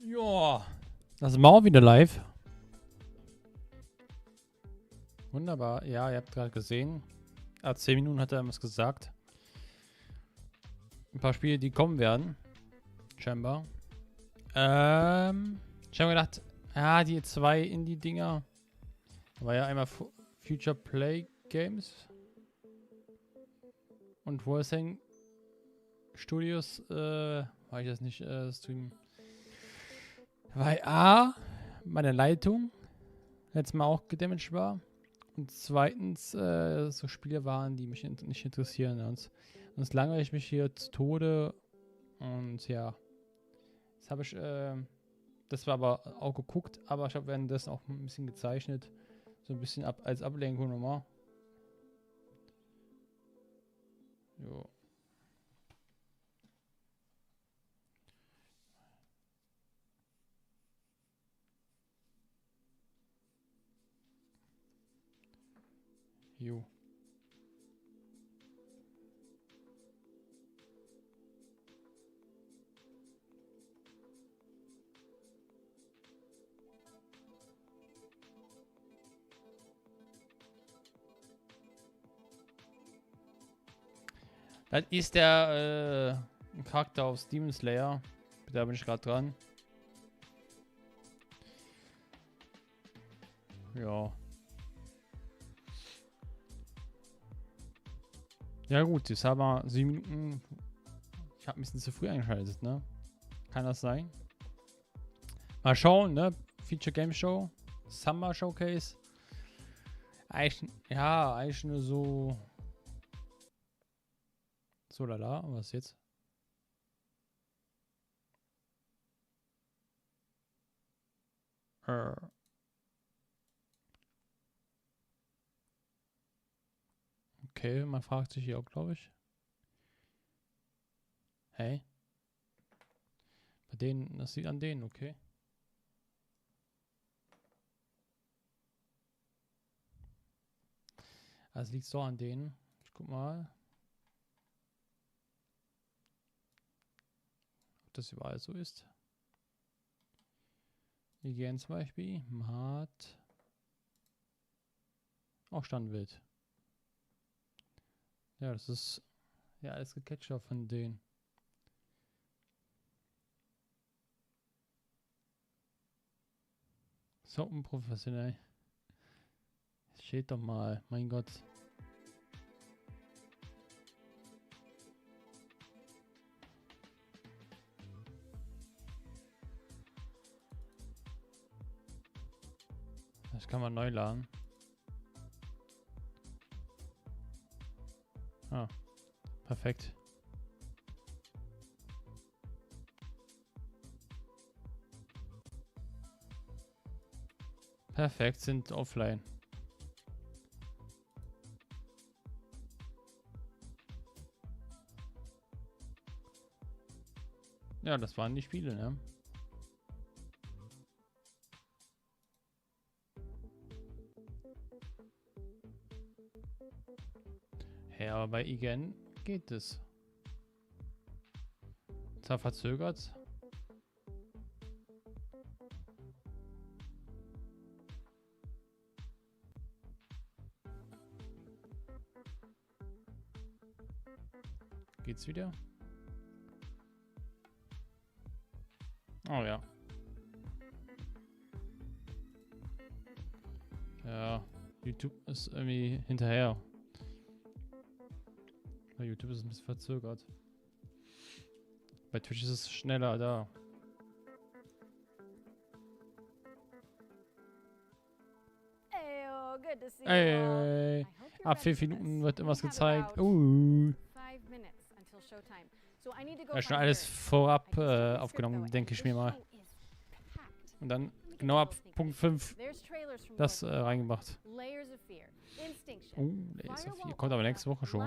Ja, das sind wir auch wieder live. Wunderbar. Ja, ihr habt gerade gesehen. 10 Minuten hat er was gesagt. Ein paar Spiele, die kommen werden. Scheinbar. Ich habe mir gedacht, ja, die zwei Indie-Dinger. War ja einmal Future Play Games und Voicing Studios, war ich das nicht streamen. Weil A, meine Leitung letztes Mal auch gedamaged war. Und zweitens, so Spiele waren, die mich nicht interessieren. Sonst langweile ich mich hier zu Tode. Und ja, jetzt habe ich, das war aber auch geguckt, aber ich habe währenddessen auch ein bisschen gezeichnet. So ein bisschen als Ablenkung nochmal. Jo. Jo. Das ist der Charakter aus Demon Slayer. Da bin ich gerade dran. Ja. Ja gut, jetzt haben wir 7 Minuten. Ich habe ein bisschen zu früh eingeschaltet, ne? Kann das sein? Mal schauen, ne? Feature Game Show. Summer Showcase. Eigentlich, ja, eigentlich nur so. So lala, was jetzt? Okay, man fragt sich hier auch, glaube ich. Hey? Bei denen, das sieht an denen, okay. Also liegt so an denen. Ich guck mal. Ob das überall so ist. IGN zum Beispiel. Hat auch Standbild. Ja, das ist ja alles gecatcht von denen. So unprofessionell. Steht doch mal, mein Gott. Das kann man neu laden. Ah, perfekt. Perfekt, sind offline. Ja, das waren die Spiele, ne? Ja, aber bei IGN geht es. Zwar verzögert. Geht's wieder? Oh ja. Ja, YouTube ist irgendwie hinterher. Bei YouTube ist es ein bisschen verzögert. Bei Twitch ist es schneller da. Ey, ab 5 Minuten wird irgendwas gezeigt. Ja, schon alles vorab aufgenommen, denke ich mir mal. Und dann genau ab Punkt 5 das reingemacht. Laser 4 kommt aber nächste Woche schon.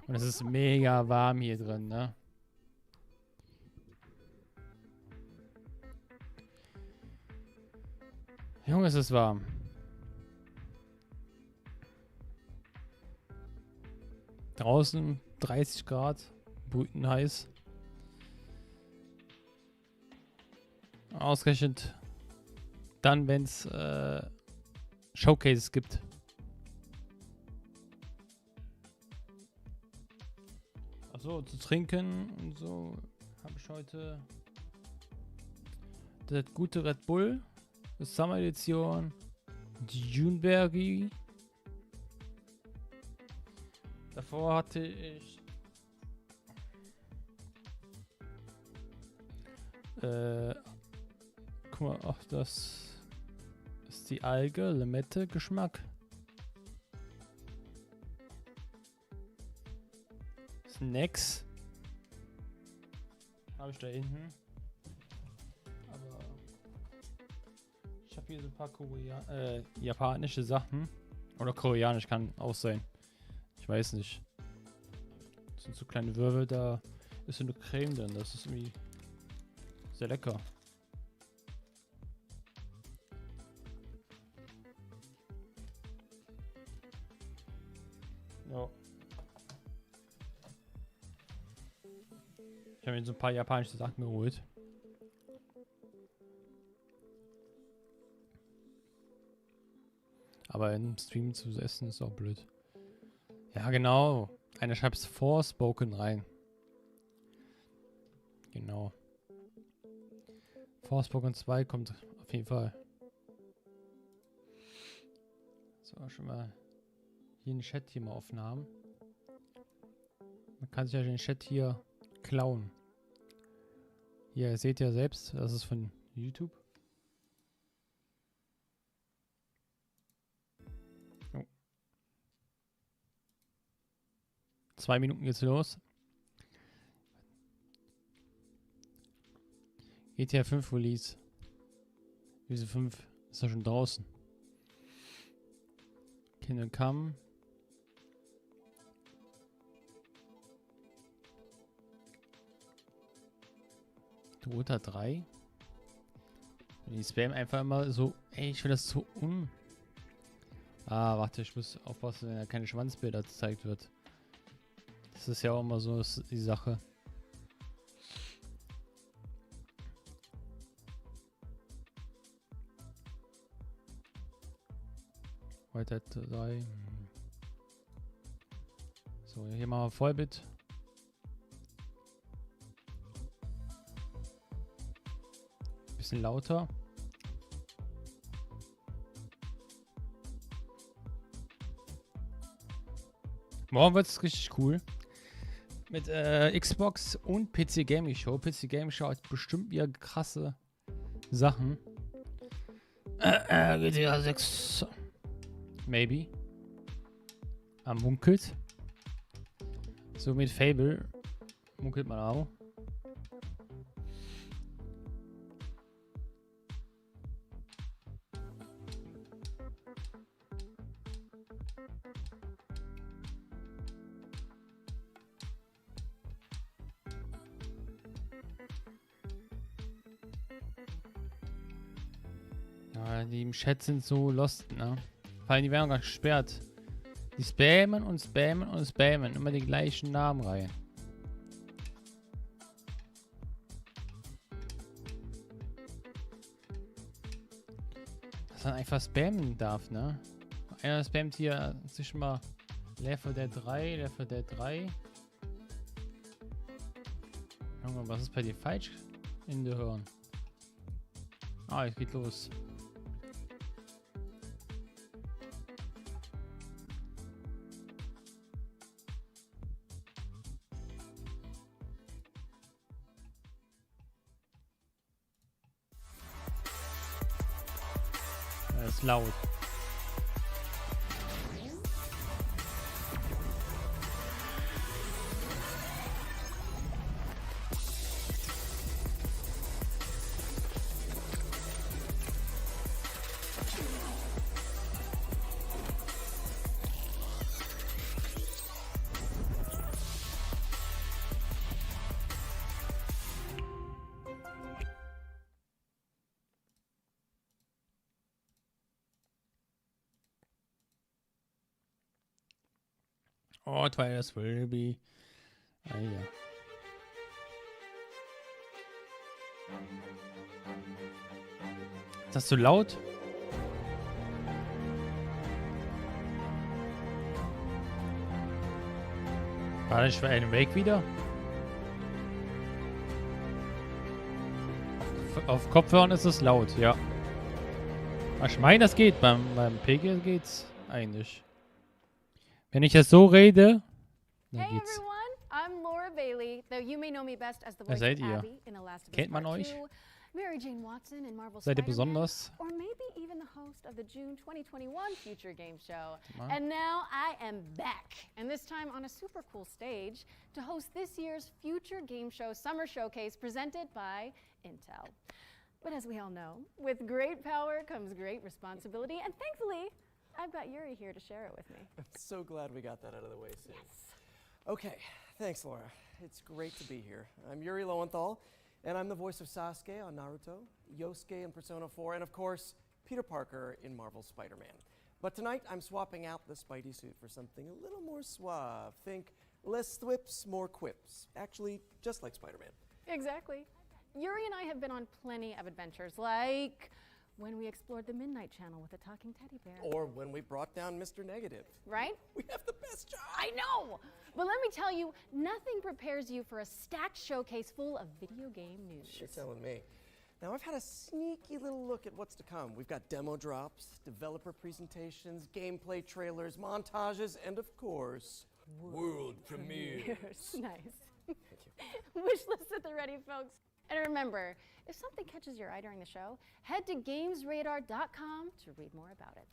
Und es ist mega warm hier drin, ne? Junge, es ist warm. Draußen 30 Grad. brüten heiß. Ausgerechnet dann, wenn es Showcases gibt. Achso, zu trinken und so habe ich heute das gute Red Bull, das Summer Edition, die Juneberry. Davor hatte ich guck mal, ach, das ist die Alge, Limette Geschmack. Snacks habe ich da hinten. Aber ich habe hier so ein paar japanische Sachen. Oder koreanisch, kann auch sein. Ich weiß nicht. Das sind so kleine Würfel, da ist so eine Creme drin. Das ist irgendwie sehr lecker. Ja. Ich habe mir so ein paar japanische Sachen geholt. Aber im Stream zu essen ist auch blöd. Ja, genau. Einer schreibt es Forspoken rein. Genau. Forspoken 2 kommt auf jeden Fall. So, schon mal hier den Chat hier mal offen haben. Man kann sich ja den Chat hier klauen. Hier, ihr seht ja selbst, das ist von YouTube. Oh. 2 Minuten geht's los. GTA 5 Release. Diese 5 ist ja schon draußen. Kingdom Come. Dota 3. Die spam einfach immer so. Ey, ich finde das so Ah, warte, ich muss aufpassen, wenn da keine Schwanzbilder gezeigt wird. Das ist ja auch immer so die Sache. Heute 3. So, hier machen wir Vollbit. Bisschen lauter. Morgen wird es richtig cool. Mit Xbox und PC Gaming Show. PC Gaming Show hat bestimmt wieder krasse Sachen. GTA 6. Maybe. Am munkelt. So mit Fable munkelt man auch. Ja, die im Chat sind so lost, ne? Vor allem die werden auch gesperrt. Die spammen und spammen und spammen. Immer die gleichen Namen rein. Dass man einfach spammen darf, ne? Einer spammt hier sich mal Left 4 Dead 3, Left 4 Dead 3. Junge, was ist bei dir falsch in der Hirn? Ah, es geht los. Das ist laut. Oh, Twilight will be. Ah, ja. Ist das zu laut? War ich für einen Wake wieder? Auf Kopfhörern ist es laut, ja. Ich meine, das geht. Beim PG geht's eigentlich. Wenn ich jetzt so rede, dann Hey geht's. everyone, I'm Laura Bailey, though you may know me best as the Wer voice seid of ihr? Abby in The Last of Us Kennt man Part euch? 2, Mary Jane Watson in Marvel's Seid ihr Spider-Man, besonders? or maybe even the host of the June 2021 Future Game Show. Mal. And now I am back, and this time on a super cool stage to host this year's Future Game Show Summer Showcase presented by Intel. But as we all know, with great power comes great responsibility, and thankfully, I've got Yuri here to share it with me. I'm so glad we got that out of the way soon. Yes. Okay, thanks, Laura. It's great to be here. I'm Yuri Lowenthal, and I'm the voice of Sasuke on Naruto, Yosuke in Persona 4, and of course, Peter Parker in Marvel's Spider-Man. But tonight, I'm swapping out the Spidey suit for something a little more suave. Think less thwips, more quips. Actually, just like Spider-Man. Exactly. Yuri and I have been on plenty of adventures, like when we explored the Midnight Channel with a talking teddy bear. Or when we brought down Mr. Negative. Right? We have the best job! I know! But let me tell you, nothing prepares you for a stacked showcase full of video game news. You're telling me. Now, I've had a sneaky little look at what's to come. We've got demo drops, developer presentations, gameplay trailers, montages, and of course, world premieres. Nice. Thank you. Wish list at the ready, folks. And remember, if something catches your eye during the show, head to gamesradar.com to read more about it.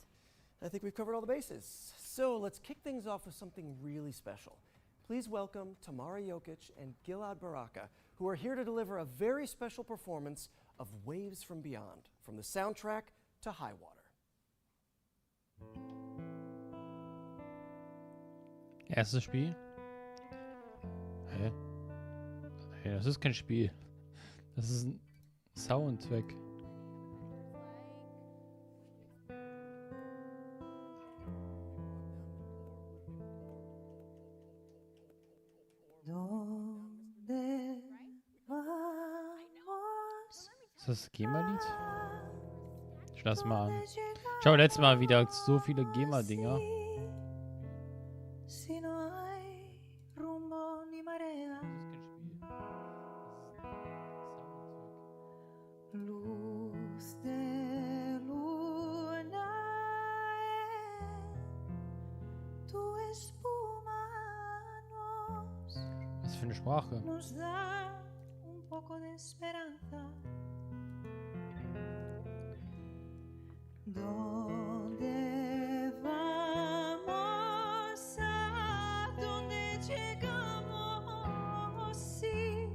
I think we've covered all the bases. So let's kick things off with something really special. Please welcome Tamara Jokic and Gilad Baraka, who are here to deliver a very special performance of Waves from Beyond, from the soundtrack to Highwater. Erstes Spiel? Hä? Hey, das ist kein Spiel. Das ist ein Soundtrack. Ist das GEMA-Lied? Ich lass mal an. Ich habe letztes Mal wieder so viele GEMA-Dinger. Was für eine Sprache? Nos da un poco de esperanza. ¿Dónde vamos? ¿A dónde llegamos? Sí,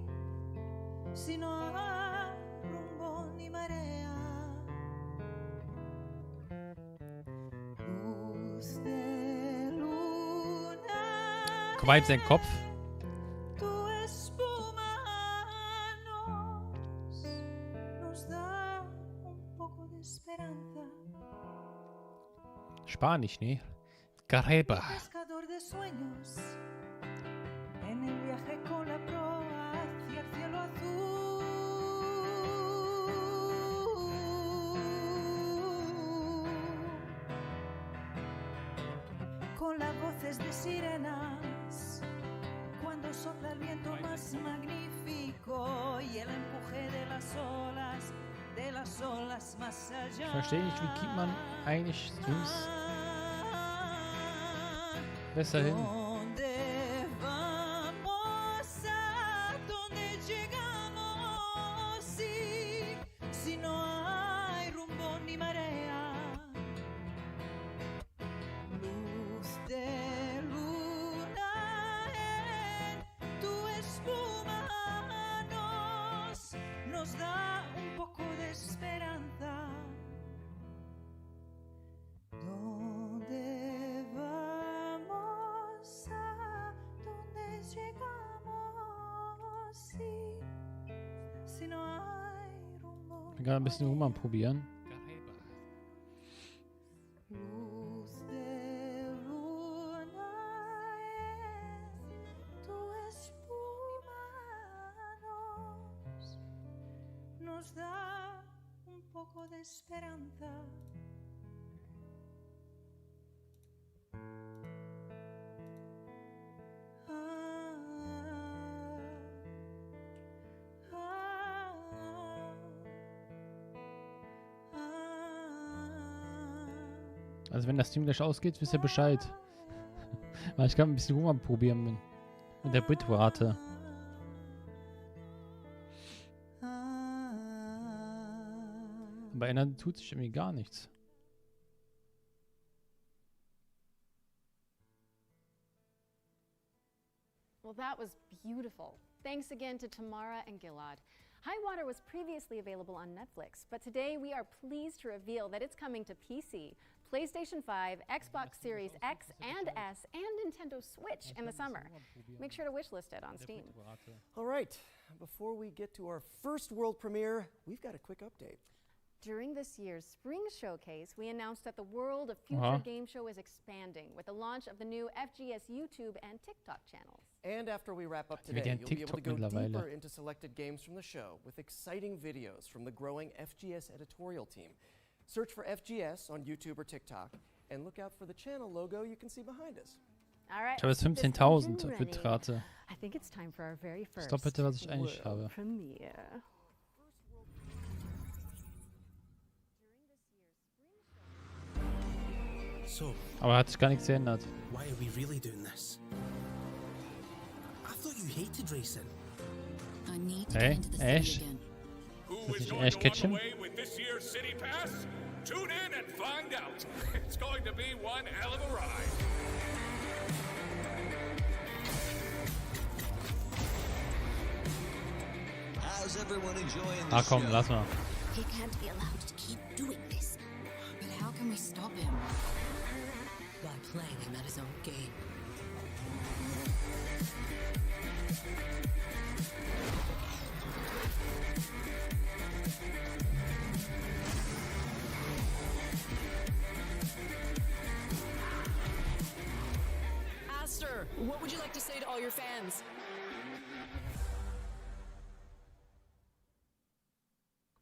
si no hay rumbo ni marea. Luz de luna. Guck mal, jetzt sein Kopf. Tu espuma nos da un poco de esperanza. Spanisch, ne? Gareba. Pescador de sueños, en el viaje con la proa hacia el cielo azul. Con las voces de sirenas, cuando sopla el viento más magnífico y el empuje de las olas más allá. Ich verstehe nicht, wie kriegt man eigentlich Streams besser hin? ¿Dónde vamos? ¿A dónde llegamos? Sí, si no hay rumbo ni marea. Luz de luna en tu espuma nos da un poco de esperanza. ¿Dónde vamos? ¿A dónde llegamos? Sí, si no hay rumbo. Ich bin gerade ein bisschen rumprobieren. Luz de luna en tu espuma nos da un poco de esperanza. Also wenn das Stream gleich ausgeht, wisst ihr Bescheid. Weil ich kann ein bisschen rumprobieren mit der Bitrate. Bei einer tut sich irgendwie gar nichts. Well, that was beautiful. Thanks again to Tamara and Gilad. Highwater was previously available on Netflix, but today we are pleased to reveal that it's coming to PC, PlayStation 5, Xbox Series X and S, and Nintendo Switch in the summer. Make sure to wishlist it on Steam. All right, before we get to our first world premiere, we've got a quick update. During this year's Spring Showcase, we announced that the world of Future Game Show is expanding with the launch of the new FGS YouTube and TikTok channels. And after we wrap up today, you'll be able to go deeper into selected games from the show with exciting videos from the growing FGS editorial team. Search for FGS on YouTube or TikTok and look out for the channel logo you can see behind us. All right, Ich habe jetzt 15.000 Bitrate. I think it's time for our very first Das Doppelte, was ich eigentlich habe. premiere. So, Aber hat sich gar nichts geändert. why are we really doing this? I thought you hated racing. I need to Hey, get into the Ash? city again. Who This is is going Ash to Ketchum. run away with this year's City Pass? Tune in and find out. It's going to be one hell of a ride. How's everyone enjoying the Ah komm, show? lass mal. He can't be allowed to keep doing this. But how can we stop him? By playing him at his own game. Aster, what would you like to say to all your fans?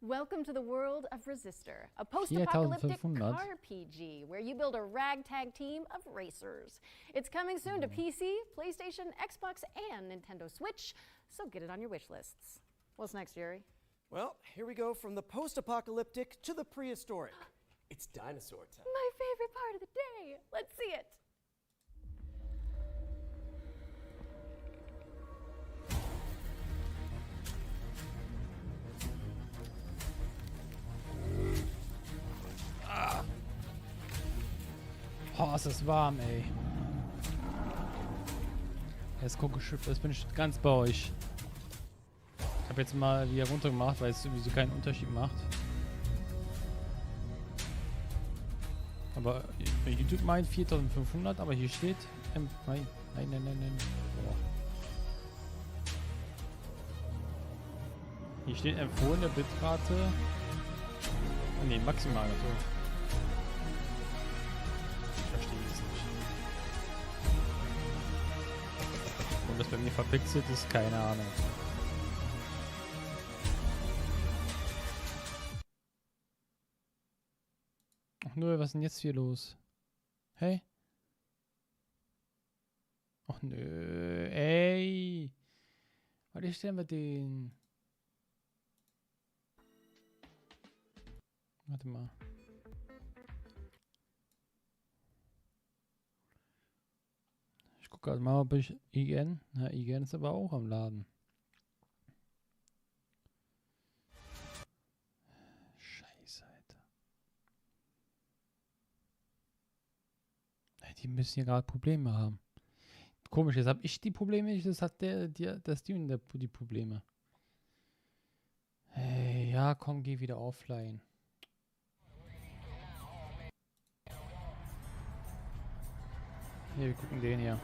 Welcome to the world of Resistor, a post-apocalyptic 4500. car PG where you build a ragtag team of racers. It's coming soon to PC, PlayStation, Xbox, and Nintendo Switch, so get it on your wish lists. What's next, Yuri? Well, here we go from the post-apocalyptic to the prehistoric. It's dinosaur time. My favorite part of the day. Let's see it. Oh, es ist warm, ey. Jetzt gucke ich, jetzt bin ich ganz bei euch. Ich habe jetzt mal wieder runter gemacht, weil es sowieso keinen Unterschied macht. Aber YouTube meint 4500, aber hier steht... Nein. Boah. Hier steht empfohlene Bitrate. Oh, ne, maximal. So. Ich verstehe es nicht. Und das bei mir verpixelt ist, keine Ahnung. Ach nö, was ist denn jetzt hier los? Hey? Ach nö, ey. Was ist denn mit den? Warte mal. Ich gucke gerade mal, ob ich IGN. Na, IGN ist aber auch am Laden. Scheiße, Alter. Die müssen hier gerade Probleme haben. Komisch, jetzt habe ich die Probleme, das hat der Steven die Probleme. Hey, ja, komm, geh wieder offline. Hier, wir gucken den hier.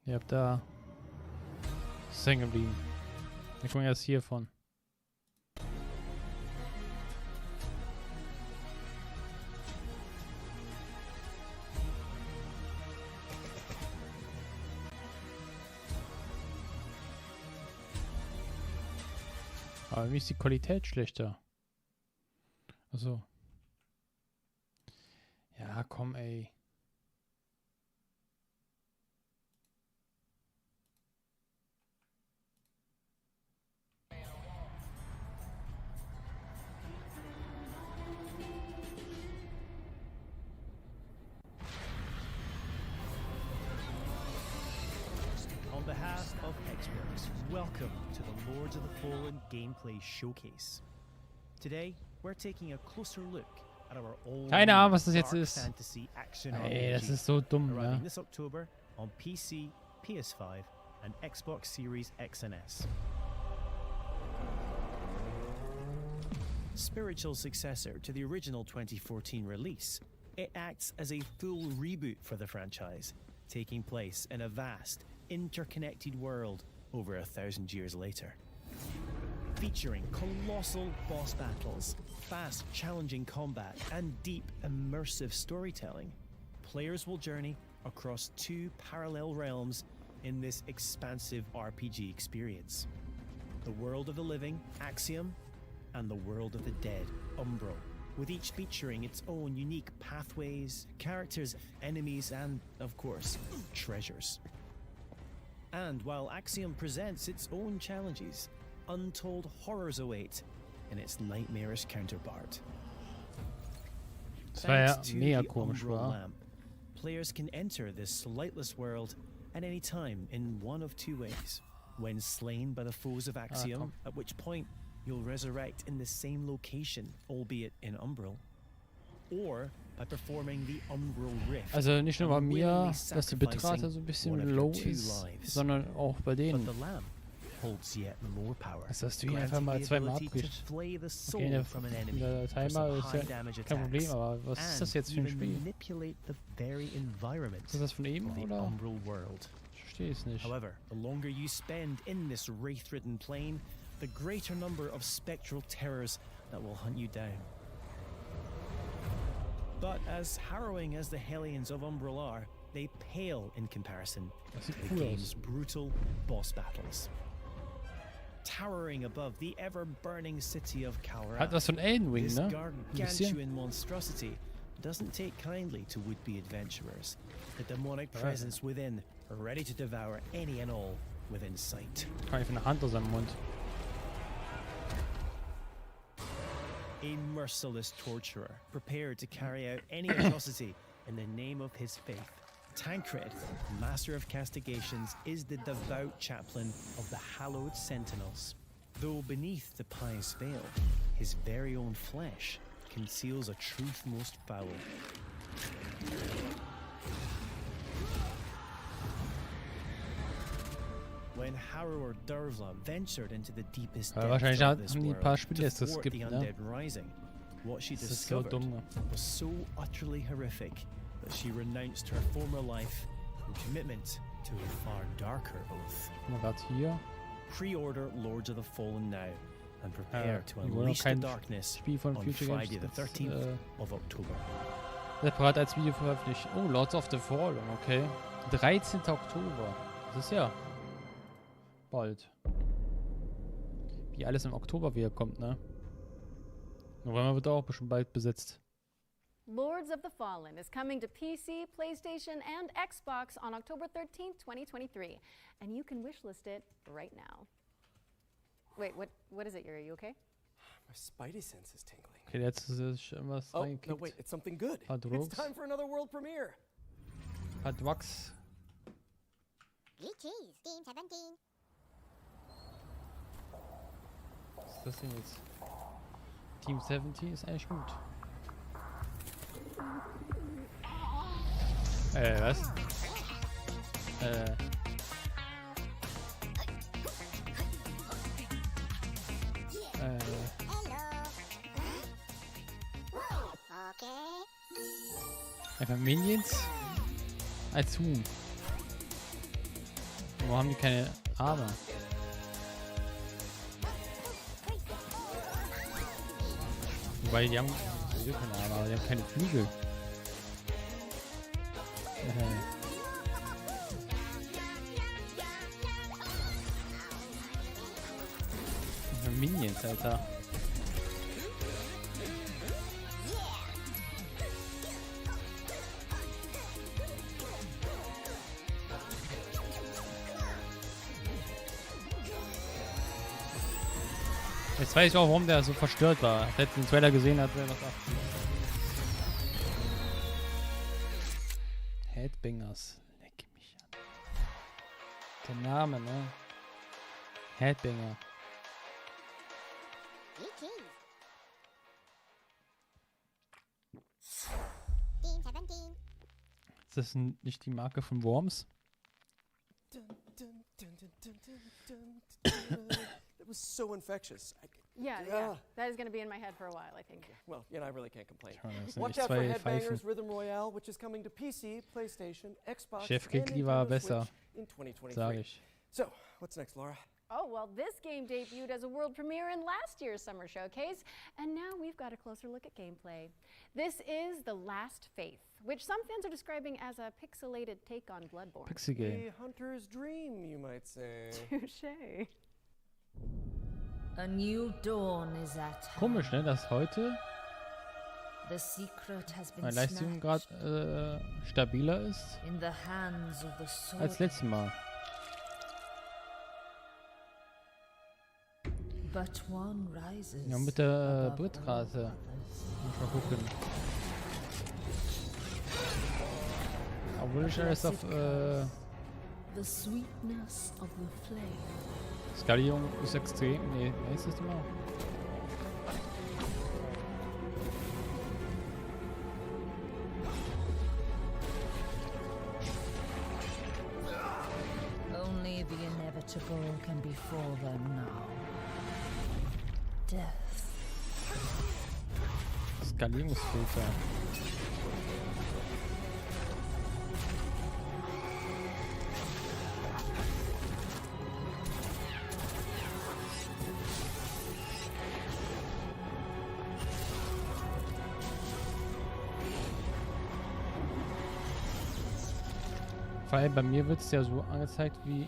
Ihr habt da hängen geblieben. Wir gucken erst hiervon. Aber irgendwie ist die Qualität schlechter. Also. Ja, komm, ey. On behalf of experts, welcome to the Lords of the Fallen Gameplay Showcase. Today, we're taking a closer look at our old Keine Ahnung, was das jetzt dark ist. fantasy action Ey, das RPG, ist so dumm, arriving ne? this October on PC, PS5, and Xbox Series X and S. Spiritual successor to the original 2014 release, it acts as a full reboot for the franchise, taking place in a vast, interconnected world over 1,000 years later. Featuring colossal boss battles, fast, challenging combat, and deep, immersive storytelling, players will journey across 2 parallel realms in this expansive RPG experience. The world of the living, Axiom, and the world of the dead, Umbral, with each featuring its own unique pathways, characters, enemies, and, of course, treasures. And while Axiom presents its own challenges, untold horrors await in its nightmarish counterpart. Das war ja Thanks to mega the komisch, Umbral wa? lamp, players can enter this lightless world at any time in one of 2 ways. When slain by the foes of Axiom, at which point you'll resurrect in the same location, albeit in Umbral, or by performing the Umbral Rift. Also nicht nur bei and mir, willingly dass die Bitrate so ein one bisschen of your low 2 ist, lives. sondern auch bei But denen. the lamp holds yet more power, Dass du hier einfach granting mal the zweimal ability to abbrichst. flay the Okay, soul from an enemy der for Timer some ist high ja damage kein Problem, attacks, aber was ist das and jetzt für ein even Spiel? manipulate the very environment Ist das von ihm of the oder? Umbral world. Ich verstehe es nicht. However, the longer you spend in this wraith-ridden plane, the greater number of spectral terrors that will hunt you down. But as harrowing as the Hellions of Umbral are, they pale in comparison Das to sieht the cool game's aus. brutal boss battles. Towering above the ever-burning city of Kalra, Hat was von Elden Ring, this ne? Ein bisschen. gargantuan monstrosity doesn't take kindly to would-be adventurers, the demonic Right. presence within, ready to devour any and all within sight. Kann ich von der Hand aus seinem Mund. A merciless torturer, prepared to carry out any atrocity in the name of his faith. Tancred, master of castigations, is the devout chaplain of the hallowed sentinels. Though beneath the pious veil, his very own flesh conceals a truth most foul. When Harrower Dervla ventured into the deepest Aber depths wahrscheinlich of haben this die ein world paar Spiele to jetzt das thwart the skippt, ne? undead rising, what she Das ist so discovered dumm. was so utterly horrific that she renounced her former life in commitment to a far darker oath. Guck mal grad hier. Pre-order Lords of the Fallen now and prepare to Wir wollen noch unleash the kein darkness Spiel von on Future Friday Games the jetzt, 13th of October. separat als Video veröffentlicht. Oh, Lords of the Fallen, okay. 13. Oktober. Das ist ja bald. Wie alles im Oktober wieder kommt, ne? November wird auch bestimmt bald besetzt. Lords of the Fallen is coming to PC, PlayStation, and Xbox on October 13th, 2023. And you can wishlist it right now. Wait, what is it, Yuri? You okay? My spidey sense is tingling. Okay, jetzt ist irgendwas Oh, no, reingekickt. wait, it's something good. Paar It's Drugs. time for another world premiere. Hat Wachs. Cheese, Team 17. Was ist das denn jetzt? Team 17 ist eigentlich gut. Was? Okay. Einfach Minions als Huhn. Warum haben die keine Arme? Wobei die haben sowieso keine Arme, aber die haben keine Flügel. Minions, Alter. Jetzt weiß ich auch, warum der so verstört war. Wer den Trailer gesehen hat, wäre was ab. Headbangers. Leck mich an. Der Name, ne? Headbanger. Ist das nicht die Marke von Worms? It was so infectious. Yeah. That is going to be in my head for a while, I think. Well, I really can't complain. Das sind Watch echt out for zwei Headbangers Pfeifen. Rhythm Royale, which is coming to PC, PlayStation, Xbox, Chefkrieg and war Nintendo besser, Switch in 2023. sag ich. So, what's next, Laura? Oh, well, this game debuted as a world premiere in last year's summer showcase, and now we've got a closer look at gameplay. This is The Last Faith, which some fans are describing as a pixelated take on Bloodborne. Pixie Game. A hunter's dream, you might say. Touché. A new dawn is at hand. Komisch, ne, dass heute The secret has been mein Leistungsgrad stabiler ist in the hands of the sword. als letztes Mal. But one rises. Ja, mit der above Bitrate. all others. Muss mal gucken. Obwohl ich alles auf The sweetness of the flame. Skalierung ist extrem. Nee, ist das immer? Only the inevitable can befall them now. Death. Skalierungsfilter. Vor allem bei mir wird es ja so angezeigt, wie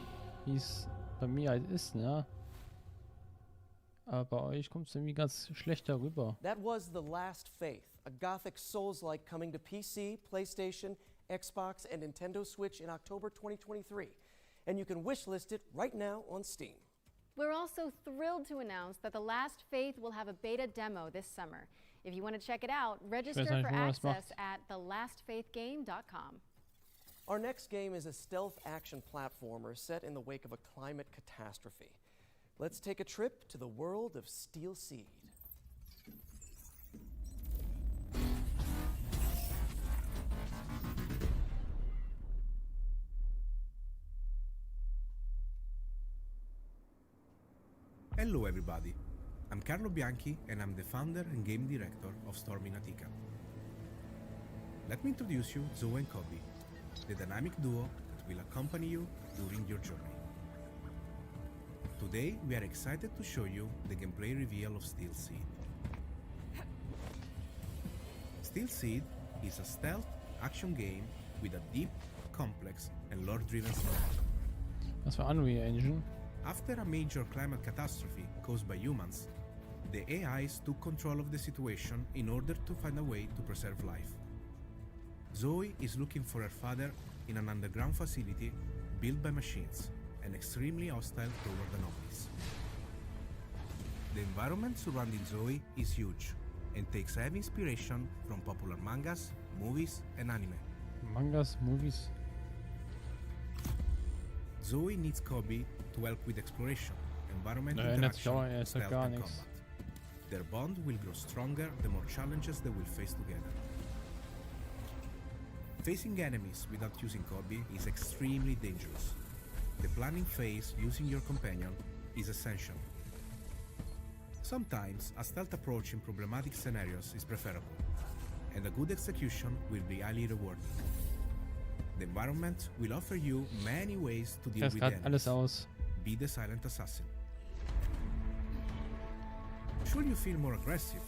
es bei mir halt ist, ne? Aber bei euch kommt es irgendwie ganz schlecht darüber. That was The Last Faith, a gothic Souls-like coming to PC, PlayStation, Xbox, and Nintendo Switch in October 2023. And you can wishlist it right now on Steam. We're also thrilled to announce that The Last Faith will have a beta demo this summer. If you want to check it out, register nicht, for wo man das access macht. at thelastfaithgame.com. Our next game is a stealth action platformer set in the wake of a climate catastrophe. Let's take a trip to the world of Steel Seed. Hello everybody, I'm Carlo Bianchi and I'm the founder and game director of Storm in Attica. Let me introduce you Zoe and Kobe, the dynamic duo that will accompany you during your journey. Today we are excited to show you the gameplay reveal of Steel Seed. Steel Seed is a stealth action game with a deep, complex and lore-driven story. Was für Unreal Engine? After a major climate catastrophe caused by humans, the AIs took control of the situation in order to find a way to preserve life. Zoe is looking for her father in an underground facility built by machines and extremely hostile toward anomalies. The environment surrounding Zoe is huge and takes heavy inspiration from popular mangas, movies, and anime. Mangas, Movies. Zoe needs Kobe to help with exploration, environment Erinnert sich interaction, auch and erst stealth gar and nichts. combat. Their bond will grow stronger the more challenges they will face together. Facing enemies without using Kobe is extremely dangerous. The planning phase using your companion is essential. Sometimes a stealth approach in problematic scenarios is preferable, and a good execution will be highly rewarding. The environment will offer you many ways to deal Das with gerade enemies. alles aus. Be the silent assassin. Should you feel more aggressive,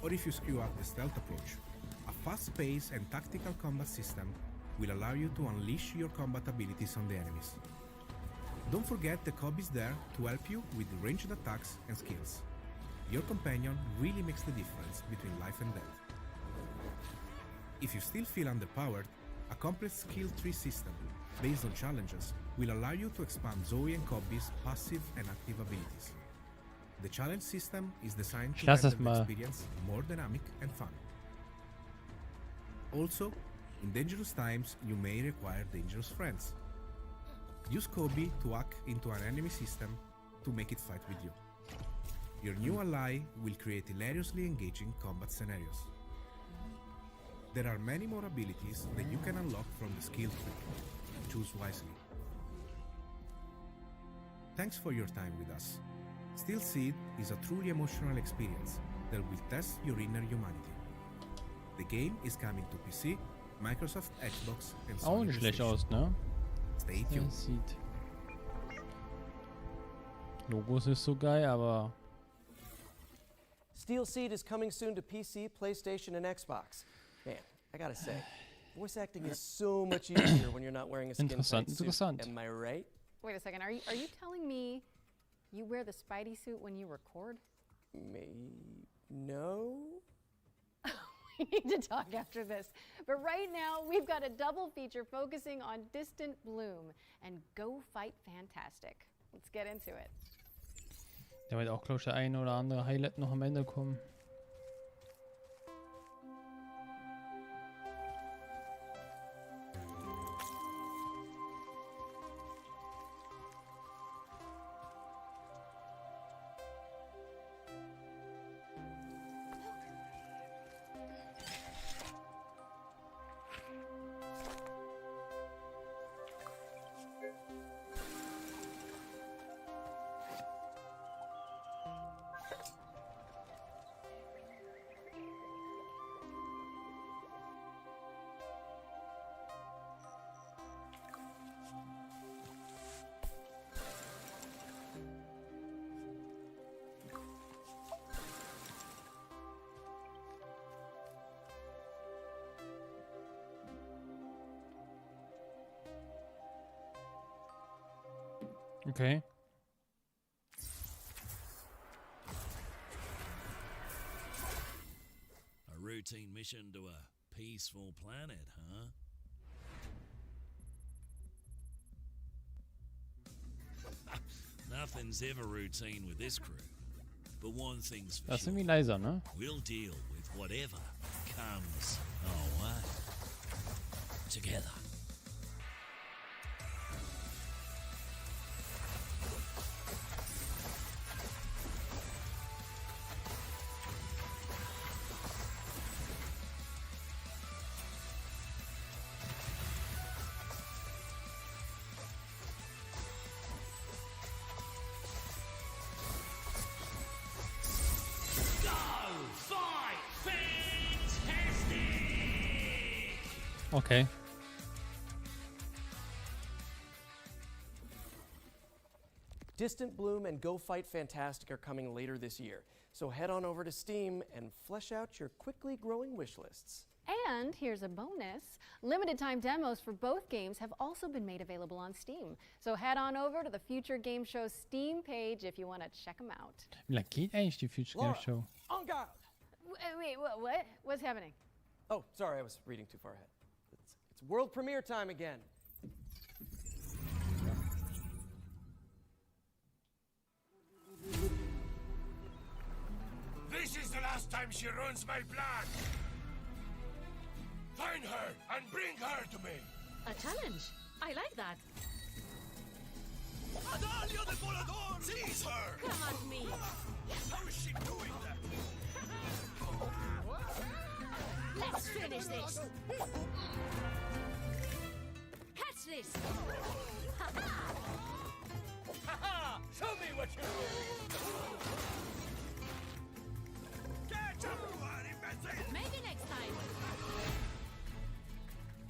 or if you screw up the stealth approach, a fast-paced and tactical combat system will allow you to unleash your combat abilities on the enemies. Don't forget the Cobb is there to help you with ranged attacks and skills. Your companion really makes the difference between life and death. If you still feel underpowered, a complex skill tree system based on challenges will allow you to expand Zoe and Cobby's passive and active abilities. The challenge system is designed to lass render das the mal. experience more dynamic and fun. Also, in dangerous times, you may require dangerous friends. Use Cobby to hack into an enemy system to make it fight with you. Your new ally will create hilariously engaging combat scenarios. There are many more abilities that you can unlock from the skill tree. Choose wisely. Thanks for your time with us. Steel Seed is a truly emotional experience that will test your inner humanity. The game is coming to PC, Microsoft Xbox, and Auch Sony nicht schlecht PlayStation. aus, ne? Stay tuned. Sieht. Logo ist nicht so geil, aber Steel Seed is coming soon to PC, PlayStation, and Xbox. Man, I gotta say, voice acting is so much easier when you're not wearing a skin-tight suit. Interessant. Am I right? Wait a second. Are you telling me you wear the Spidey suit when you record? No? We need to talk after this. But right now, we've got a double feature focusing on Distant Bloom and Go Fight Fantastic. Let's get into it. da wird auch, glaube ich, der eine oder andere Highlight noch am Ende kommen. Okay. A routine mission to a peaceful planet, huh? Nothing's ever routine with this crew. But one thing's for Das ist sure. irgendwie leiser, ne? We'll deal with whatever comes our way. Together. Okay. Distant Bloom and Go Fight Fantastic are coming later this year. So head on over to Steam and flesh out your quickly growing wish lists. And here's a bonus. Limited time demos for both games have also been made available on Steam. So head on over to the Future Game Show's Steam page if you want to check them out. Wie lange geht eigentlich die Future Game Show? On guard! Wait, what? What's happening? Oh, sorry, I was reading too far ahead. It's world premiere time again. This is the last time she ruins my plan. Find her and bring her to me. A challenge. I like that. Adalia de Volador! Seize her! Come at me. How is she doing that? Let's finish this. Catch this. Ha-ha! Show me what you do! Catch up to her, imbecile! Maybe next time.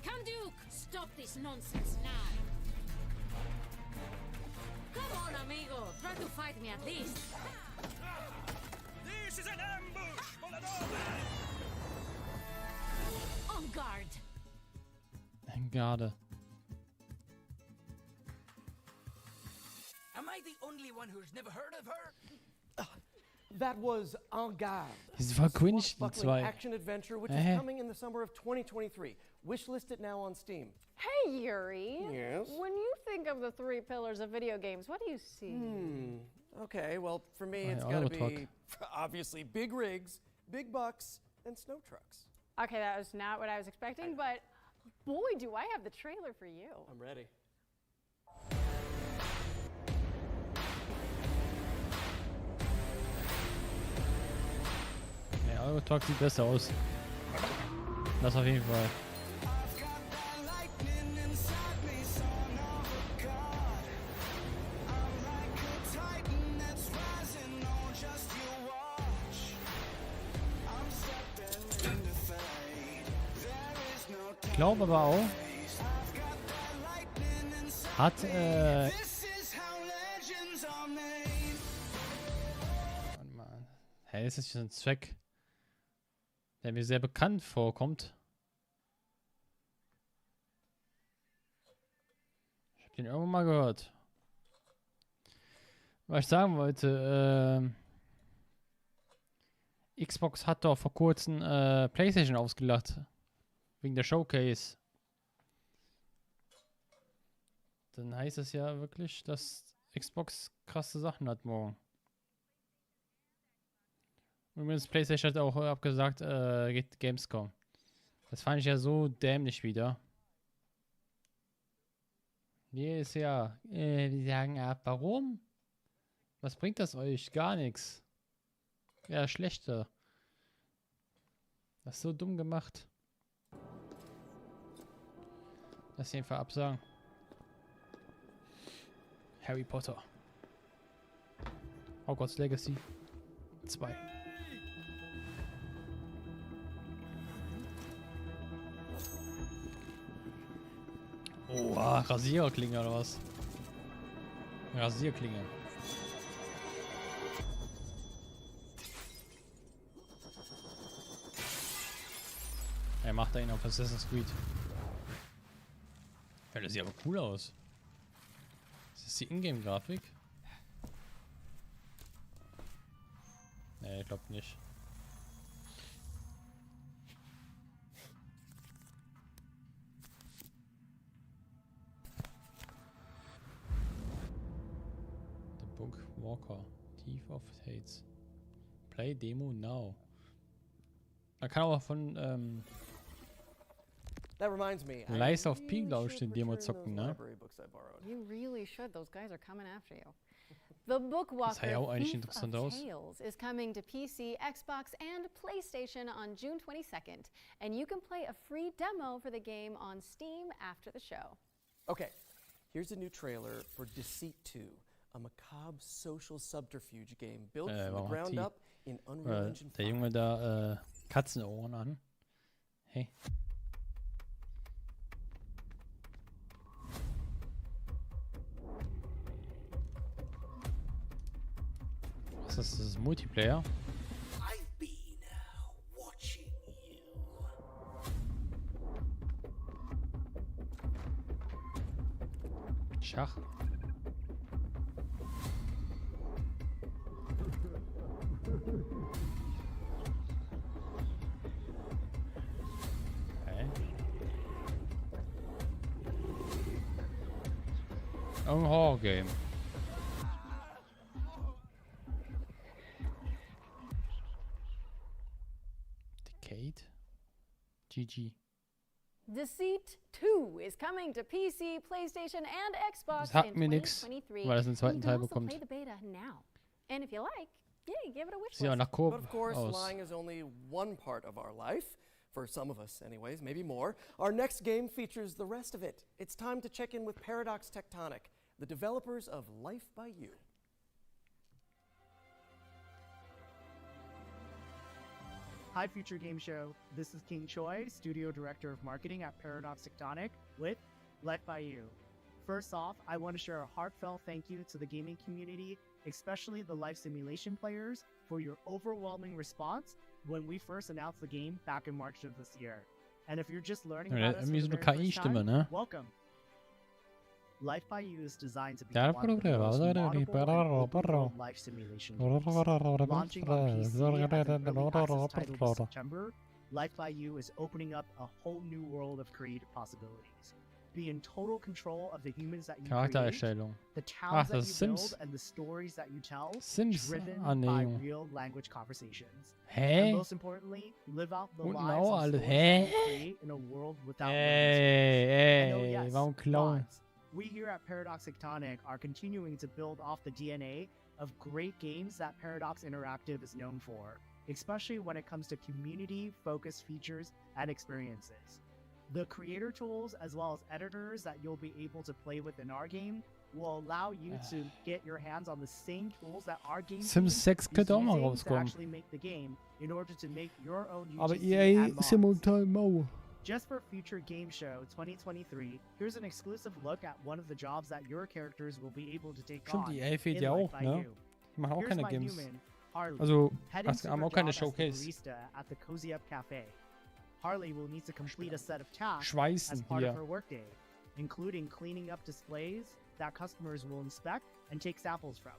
Come, Duke. Stop this nonsense now. Come on, amigo. Try to fight me at least. This is an ambush, Volador! On guard. Garde. only one who's never heard of her? That was En Garde. Diese war cringe, die Swashbuckling zwei. action adventure, which is coming in the summer of 2023. Wishlist it now on Steam. Hey, Yuri. Yes? When you think of the 3 pillars of video games, what do you see? Okay, well, for me, it's Oh, gotta Autotalk. be, obviously, big rigs, big bucks, and snow trucks. Okay, that was not what I was expecting, but boy, do I have the trailer for you. I'm ready. Ja, Autotalk sieht besser aus. Das auf jeden Fall. Ich glaube aber auch, hat warte mal. Hä, ist das hier so ein Zweck, der mir sehr bekannt vorkommt? Ich habe den irgendwann mal gehört. Was ich sagen wollte, Xbox hat doch vor kurzem PlayStation ausgelacht. Wegen der Showcase. Dann heißt es ja wirklich, dass Xbox krasse Sachen hat morgen. Übrigens, PlayStation hat auch abgesagt, geht Gamescom. Das fand ich ja so dämlich wieder. Jedes Jahr. Die sagen ab. Warum? Was bringt das euch? Gar nichts. Ja, schlechter. Das ist so dumm gemacht. Lass sie einfach absagen. Harry Potter. Hogwarts Legacy 2. Oh, Rasierklinge oder was? Rasierklinge. Er macht einen auf Assassin's Creed. Ja, das sieht aber cool aus. Ist das die Ingame-Grafik? Nee, ich glaube nicht. The Book Walker. Thief of Hates. Play Demo now. Man kann auch von That reminds me. Lies of P, glaube ich, den Demo zocken, ne? You really should. Those guys are coming after you. The Bookwalker sah ja auch eigentlich Thief interessant of aus. Tales is coming to PC, Xbox, and PlayStation on June 22nd, and you can play a free demo for the game on Steam after the show. Okay, here's a new trailer for Deceit 2, a macabre social subterfuge game built from the ground up in Unreal Engine 5. Der Junge da Katzenohren an. Hey. Was ist das? Das ist Multiplayer? I've been watching you. Schach. Okay. Ein Horror-Game. Decade? GG. Deceit 2 is coming to PC, PlayStation, and Xbox Das hat in mir nix, 2023. weil es einen zweiten You Teil can also bekommt. play the beta now. And if you like, yeah, give it a wish Sieht auch list. nach But Koop of course, aus. lying is only one part of our life. For some of us, anyways, maybe more. Our next game features the rest of it. It's time to check in with Paradox Tectonic, the developers of Life by You. Hi, Future Game Show. This is King Choi, Studio Director of Marketing at Paradox Tectonic with Life by You. First off, I want to share a heartfelt thank you to the gaming community, especially the life simulation players, for your overwhelming response when we first announced the game back in March of this year. And if you're just learning Ja, about us for irgendwie the so eine very first KI-Stimme, time, ne? welcome. Life by You is designed to be Ja, one of the most laudable and open-world life simulation games. Launching on PC as an early access title this September, Life by You is opening up a whole new world of creative possibilities. Be in total control of the humans that you create, Charaktererstellung. the towns that das you ist build, Sims. and the stories that you tell, Sims driven by Anlehnung. real language conversations. Hä? And most importantly, live out the Und lives genau and alles. stories that Hä? you create in a world without limits. And oh yes, Warum klauen? mods. We here at Paradox Tectonic are continuing to build off the DNA of great games that Paradox Interactive is known for, especially when it comes to community-focused features and experiences. The creator tools, as well as editors that you'll be able to play with in our game, will allow you to get your hands on the same tools that our game Sims 6 könnte auch mal to rauskommen. actually make the game in order to make your own Aber UGC EA and mods. simultan mau. Just for Future Game Show 2023, here's an exclusive look at one of the jobs that your characters will be able to take Stimmt, on EA fehlt in ja Life auch, by ne? You. Die machen auch Here's keine my Games. human, Harley. Also, Head was, into haben her auch keine job as the Showcase. barista at the Cozy Up Cafe. Harley will need to complete a set of tasks Schweißen as part hier. of her workday, including cleaning up displays that customers will inspect and take samples from.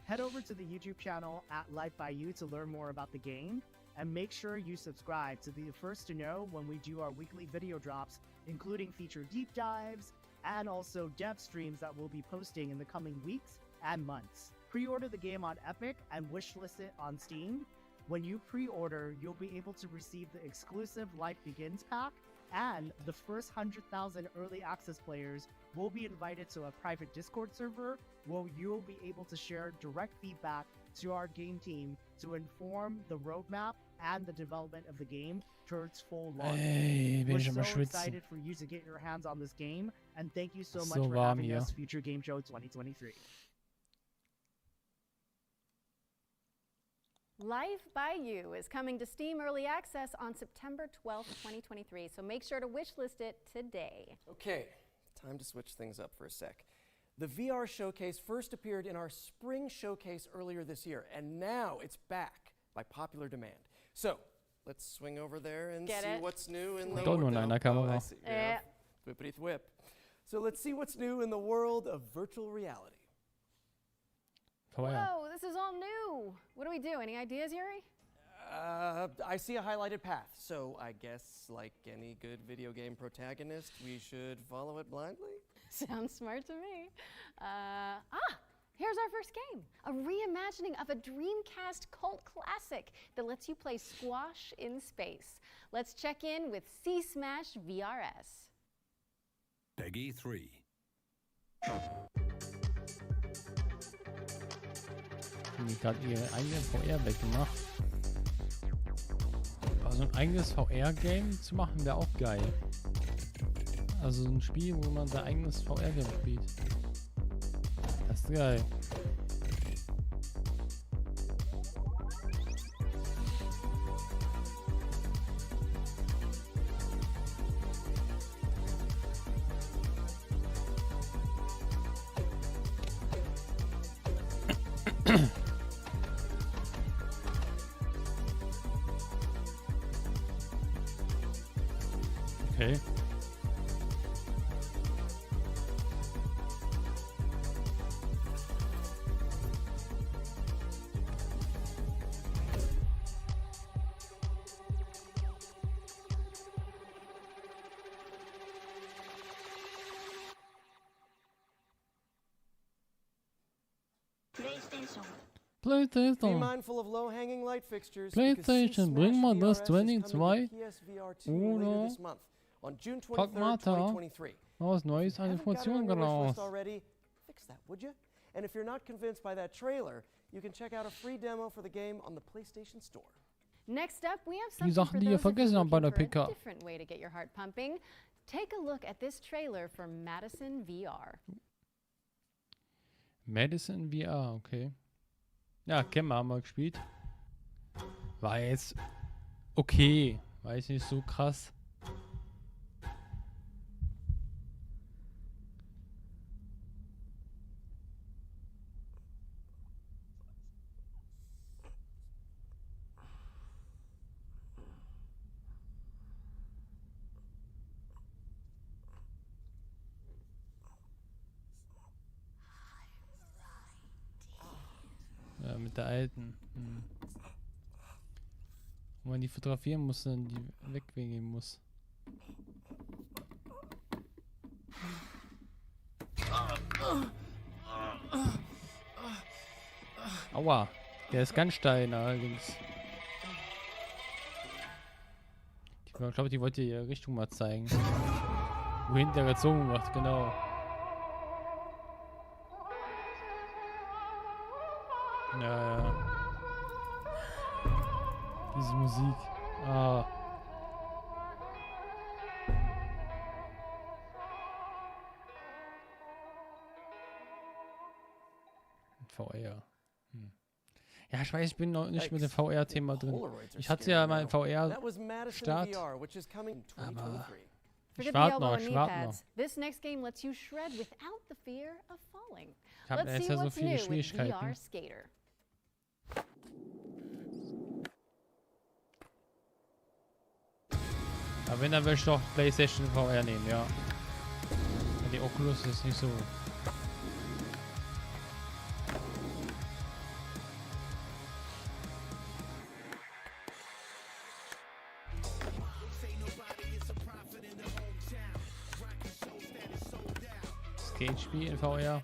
Head over to the YouTube channel at Life by You to learn more about the game, and make sure you subscribe to be the first to know when we do our weekly video drops, including feature deep dives and also dev streams that we'll be posting in the coming weeks and months. Pre-order the game on Epic and wishlist it on Steam. When you pre-order, you'll be able to receive the exclusive Life Begins pack, and the first 100,000 early access players will be invited to a private Discord server where you'll be able to share direct feedback to our game team to inform the roadmap and the development of the game towards full launch. Ey, bin We're ich am so Schwitzen. excited for you to get your hands on this game, and thank you so Ist much so for warm having hier. us Future Game Show 2023. Life by You is coming to Steam Early Access on September 12th, 2023, so make sure to wishlist it today. Okay, time to switch things up for a sec. The VR showcase first appeared in our spring showcase earlier this year, and now it's back by popular demand. So, let's swing over there and Get see it? what's new in the Doch nur in einer Kamera. I see. Yeah. Whippity whip. So let's see what's new in the world of virtual reality. VR. Whoa, this is all new. What do we do? Any ideas, Yuri? I see a highlighted path, so I guess, like any good video game protagonist, we should follow it blindly? Sounds smart to me. Here's our first game, a reimagining of a Dreamcast cult classic that lets you play squash in space. Let's check in with Sea Smash VRS. Peggy 3. Haben die gerade ihre eigene VR weggemacht. Aber so ein eigenes VR-Game zu machen wäre auch geil. Also so ein Spiel, wo man sein eigenes VR-Game spielt. Das ist geil. Okay. Be PlayStation. mindful of low-hanging light fixtures. because Sea PlayStation, Smash bring mal das VRS is Training coming 2 to PSVR 2 later oder this month, on June 23rd, Pragmata 2023. was Neues an Haven't got it on Informationen your wish raus. list already? Fix that, would you? And if you're not convinced by that trailer, you can check out a free demo for the game on the PlayStation Store. Next up, we have Die something Sachen, for die ihr those of you vergessen habt bei der looking for a PK. different way to get your heart pumping. Take a look at this trailer for Madison VR. Madison VR, okay. Ja, kennen wir, haben wir gespielt. War jetzt okay. War jetzt nicht so krass. Mit der alten. Wenn man die fotografieren muss, dann die wegwegen muss. Aua, der ist ganz steil allerdings. Ich glaube, die wollte ihre Richtung mal zeigen. Wohin der gezogen wird, genau. Ja. Diese Musik. Ah. VR. Ja, ich weiß, ich bin noch nicht mit dem VR-Thema drin. Ich hatte ja mal VR-Start. Aber ich warte noch. This next game lets you shred without the fear of falling. Ich habe jetzt ja so viele Schwierigkeiten. Aber wenn, dann will ich doch PlayStation VR nehmen, ja. Die Oculus ist nicht so. Skate-Spiel in VR.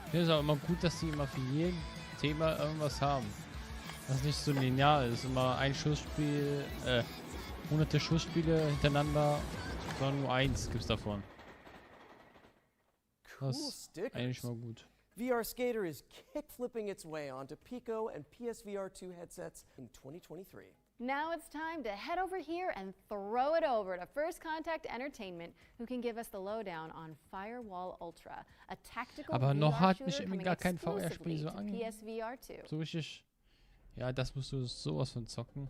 Ich finde es auch immer gut, dass sie immer für jeden Thema irgendwas haben. Was nicht so linear ist. Immer ein Schussspiel, hunderte Schussspiele hintereinander, sondern nur eins gibt es davon. Das ist eigentlich mal gut. VR Skater is kickflipping its way onto Pico and PSVR 2 headsets in 2023. Now it's time to head over here and throw it over to First Contact Entertainment, who can give us the lowdown on Firewall Ultra, a tactical Aber noch VR hat mich shooter irgendwie coming gar kein exclusively VR-Spiel so to an. PSVR 2. So richtig. Ja, das musst du sowas von zocken.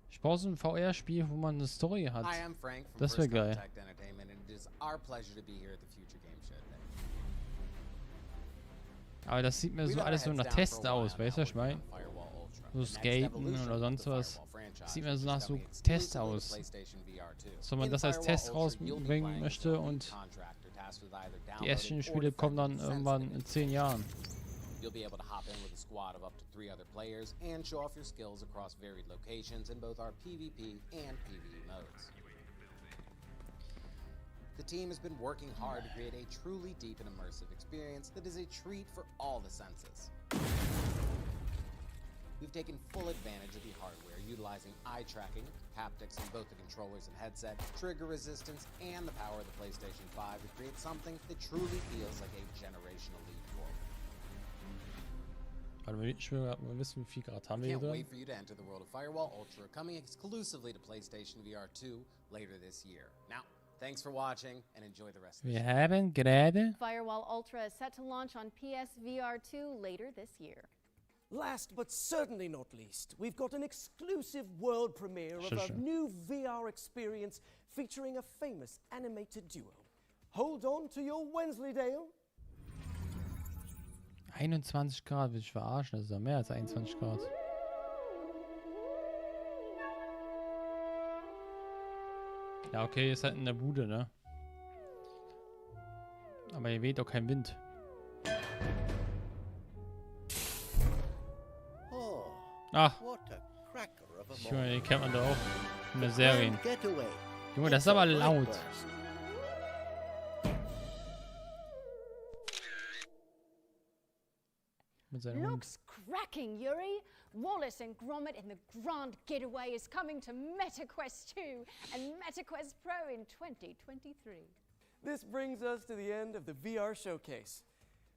Ich brauche so ein VR-Spiel, wo man eine Story hat. Hi, I'm Frank from Das wäre First geil. Contact Entertainment, and it is our pleasure to be here at the Future Game Show today. Aber das sieht mir so alles so nach Test aus, weißt du, was ich meine? So Skaten oder sonst was. Das sieht mir so nach so Test aus. Soll man das als Test rausbringen möchte und die ersten Spiele kommen dann irgendwann in 10 Jahren. You'll be able to hop in with a squad of up to 3 other players and show off your skills across varied locations in both our PvP and PvE modes. The team has been working hard to create a truly deep and immersive experience that is a treat for all the senses. We've taken full advantage of the hardware, utilizing eye tracking, haptics in both the controllers and headset, trigger resistance, and the power of the PlayStation 5 to create something that truly feels like a generational leap forward. Warte, ich will wissen, wie viel Grad haben wir Can't hier wait drin? for you to enter the world of Firewall Ultra, coming exclusively to PlayStation VR 2 later this year. Now, thanks for watching and enjoy the rest of the Wir show. haben gerade. Firewall Ultra is set to launch on PSVR 2 later this year. Last but certainly not least, we've got an exclusive world premiere of Sure. a new VR experience featuring a famous animated duo. Hold on to your Wensleydale. 21 Grad, will ich verarschen, das ist ja mehr als 21 Grad. Ja, okay, ist halt in der Bude, ne? Aber hier weht auch kein Wind. Ach, Junge, den kennt man doch auch in der Serie. Junge, das ist aber laut. Mit seinem Hund. Looks cracking, Yuri. Wallace and Gromit in the Grand Getaway is coming to MetaQuest 2 and MetaQuest Pro in 2023. This brings us to the end of the VR showcase.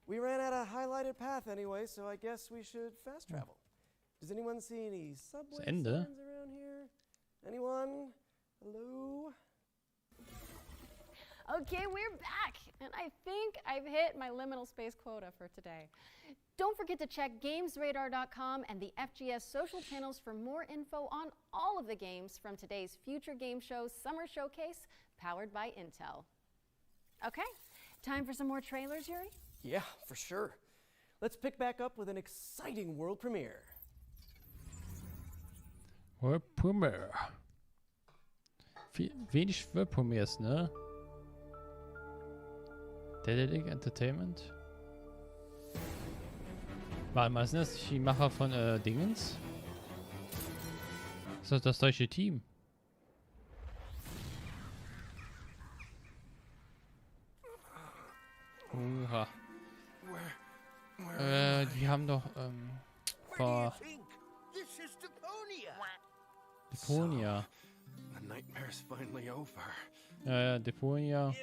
We ran out of highlighted path anyway, so I guess we should fast travel. Does anyone see any subway signs around here? Anyone? Hello? Okay, we're back, and I think I've hit my liminal space quota for today. Don't forget to check gamesradar.com and the FGS social channels for more info on all of the games from today's Future Game Show Summer Showcase, powered by Intel. Okay, time for some more trailers, Yuri? Yeah, for sure. Let's pick back up with an exciting world premiere. World Premiere. Wenig World Premiers, ne? Dedelic Entertainment. Warte mal, sind das die Macher von Dingens? Ist das deutsche Team? Oha. Die haben doch, boah. Deponia. Ja, Deponia.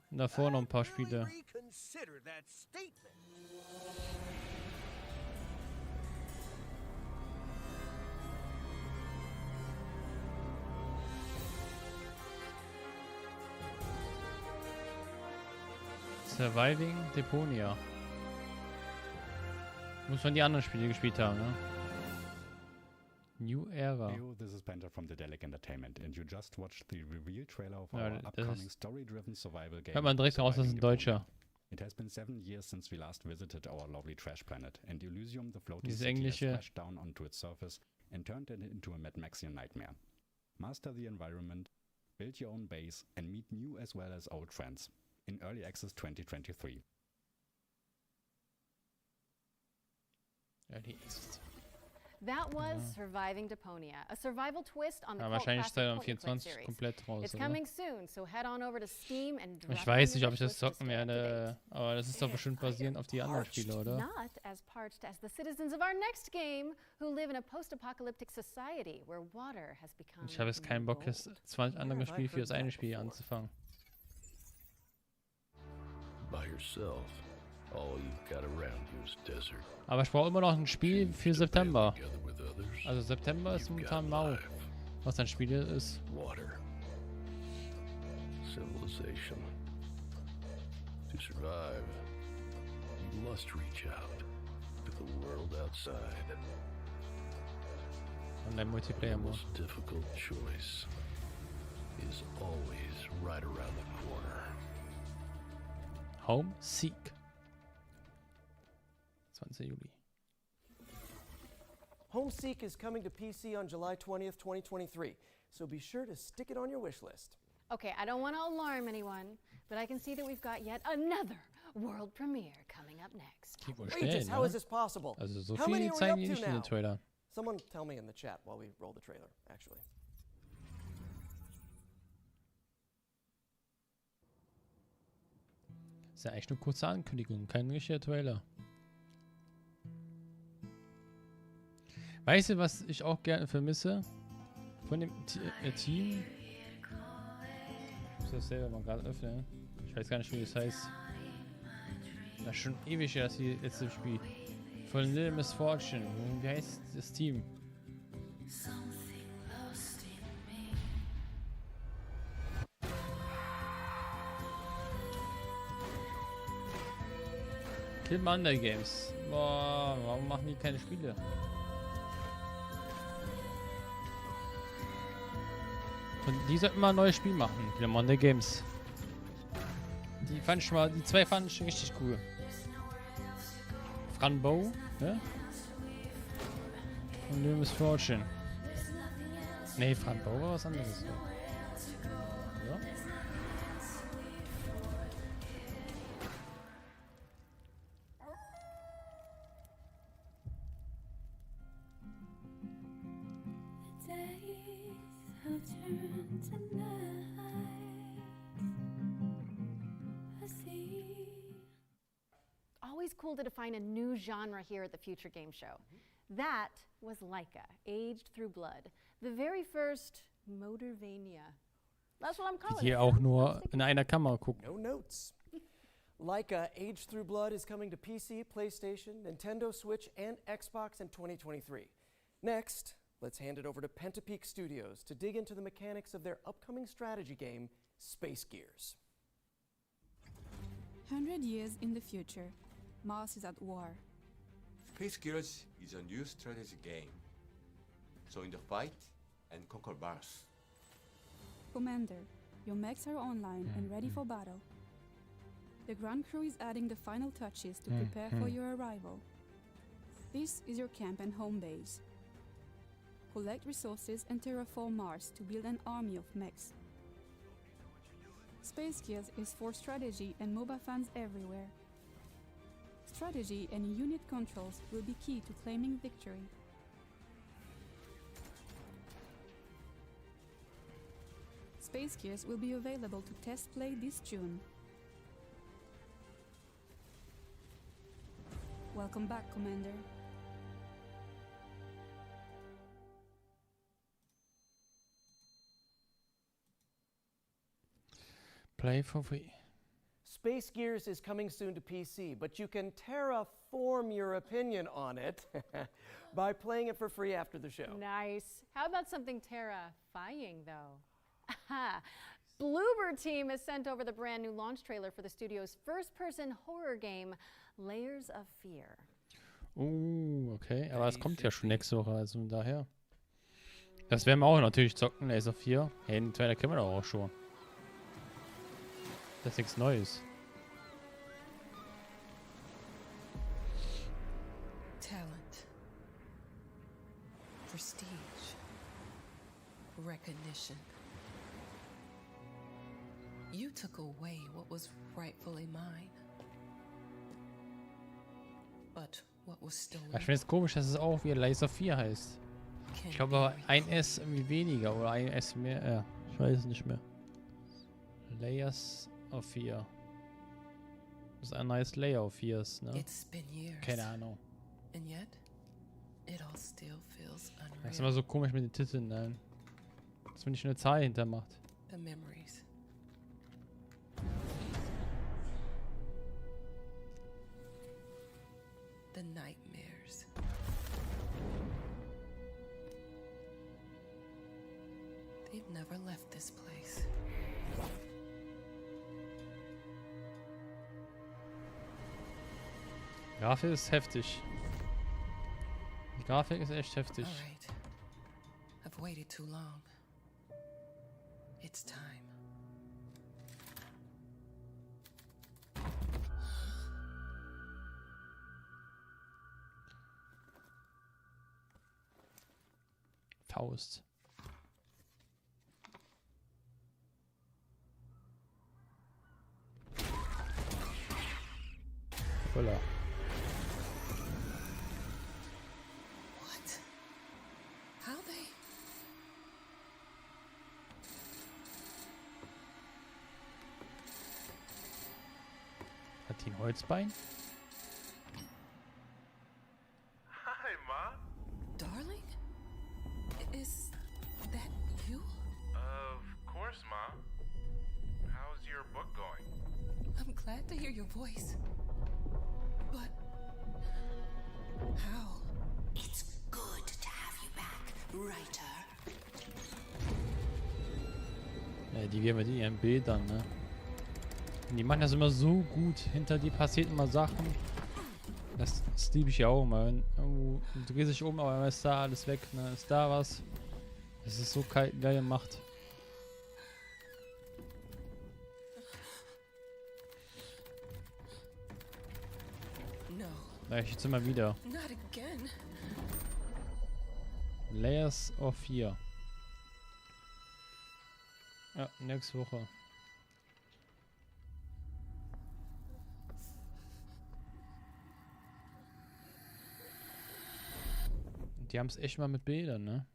Und davor noch ein paar Spiele. Surviving Deponia. Muss man die anderen Spiele gespielt haben, ne? New Era. Hey, this is Penta from Dedelic Entertainment and you just watched the reveal trailer of our upcoming story-driven survival game. Hört man direkt raus, das ist ein Deutscher. It has been 7 years since we last visited our lovely trash planet, and Elysium, the floating Dieses city, has Englische. splashed down onto its surface and turned it into a Mad Maxian nightmare. Master the environment, build your own base, and meet new as well as old friends. In Early Access 2023. That was Surviving Deponia, a survival twist on the Ja, cult wahrscheinlich ist classic er am point-and-click 24 series. komplett raus, It's oder? coming soon, so head on over to Steam and drop Ich weiß in nicht, your ob ich das wishlist to zocken stay up to werde, date. aber das ist doch bestimmt basierend auf die anderen Spiele, oder? Not as parched as the citizens of our next game, who live in a post-apocalyptic society where water has become Ich habe jetzt keinen Bock, jetzt 20 andere Spiele für das eine Spiel anzufangen. By yourself, all you've got around you is desert. Aber ich brauche immer noch ein Spiel für September. Also September ist momentan mau, was ein Spiel ist. Water. Civilization. To survive, you must reach out to the world outside. Online-Multiplayer The most difficult choice is always right around the corner. Home Seek. 20. Juli. Homeseek is coming to PC on July 20th, 2023, so be sure to stick it on your wish list. Okay, I don't want to alarm anyone, but I can see that we've got yet another world premiere coming up next. Outrageous! How is this possible? Also so How many viel are we zeigen up die to nicht in den now? Trailer. Someone tell me in the chat while we roll the trailer, actually. Ist ja echt eine kurze Ankündigung, kein richtiger Trailer. Weißt du, was ich auch gerne vermisse? Von dem Team. Ich muss das selber mal gerade öffnen. Ich weiß gar nicht, wie das heißt. Das ist schon ewig her, dass ich jetzt spiele. Von Little Miss Fortune. Wie heißt das Team? Killmonger Games. Boah, warum machen die keine Spiele? Und die sollten mal ein neues Spiel machen, Killmonger Games. Die fand ich mal, die zwei fand ich richtig cool. Franbow, ne? Und Little Miss Fortune. Ne, Franbow war was anderes. Ja. Always cool to define a new genre here at the Future Game Show. That was Laika, Aged Through Blood, the very first Motorvania. That's what I'm calling Die it. auch nur in einer Kamera gucken. No notes. Laika Aged Through Blood is coming to PC, PlayStation, Nintendo Switch, and Xbox in 2023. Next, let's hand it over to Pentapeak Studios to dig into the mechanics of their upcoming strategy game, Space Gears. 100 years in the future, Mars is at war. Space Gears is a new strategy game. So in the fight and conquer Mars. Commander, your mechs are online and ready for battle. The ground crew is adding the final touches to prepare for your arrival. This is your camp and home base. Collect resources and terraform Mars to build an army of mechs. Space Gears is for strategy and MOBA fans everywhere. Strategy and unit controls will be key to claiming victory. Space Gears will be available to test play this June. Welcome back, Commander. Play for free. Space Gears is coming soon to PC, but you can terraform your opinion on it by playing it for free after the show. Nice. How about something terrifying, though? Aha! Bloober Team has sent over the brand new launch trailer for the studio's first-person horror game, Layers of Fear. Okay. Aber es kommt ja schon nächste Woche, also daher. Das werden wir auch natürlich zocken, Layers of Fear. Hey, den Trailer kennen wir doch auch schon. Das ist nichts Neues. Talent, prestige, recognition. You took away what was rightfully mine. But what was stolen? Ich finde es komisch, dass es auch wieder Layers of Fear heißt. Ich glaube, ein S irgendwie weniger oder ein S mehr. Ja, ich weiß es nicht mehr. Layers of Fear. Das ist ein nice Layer of Fears, ne? Keine Ahnung. Das ist immer so komisch mit den Titeln, nein. Dass man nicht eine Zahl hinter macht. The memories. The nightmares. They've never left this place. Die Grafik ist heftig. Die Grafik ist echt heftig. Alright. I've waited too long. It's time. Faust. Voller. What? How they? Hat die ein Holzbein? Hi, Ma. Darling? Is that you? Of course, Ma. How's your book going? I'm glad to hear your voice. But how? It's good to have you back, writer. Ja, die geben wir die ihren Bildern, ne? Und die machen das immer so gut. Hinter die passiert immer Sachen. Das liebe ich ja auch immer. Du drehst dich um, aber dann ist da alles weg, ne? Ist da was? Das ist so geil gemacht. Ja, ich jetzt immer wieder. Not again. Layers of Fear. Ja, nächste Woche. Die haben es echt mal mit Bildern, ne?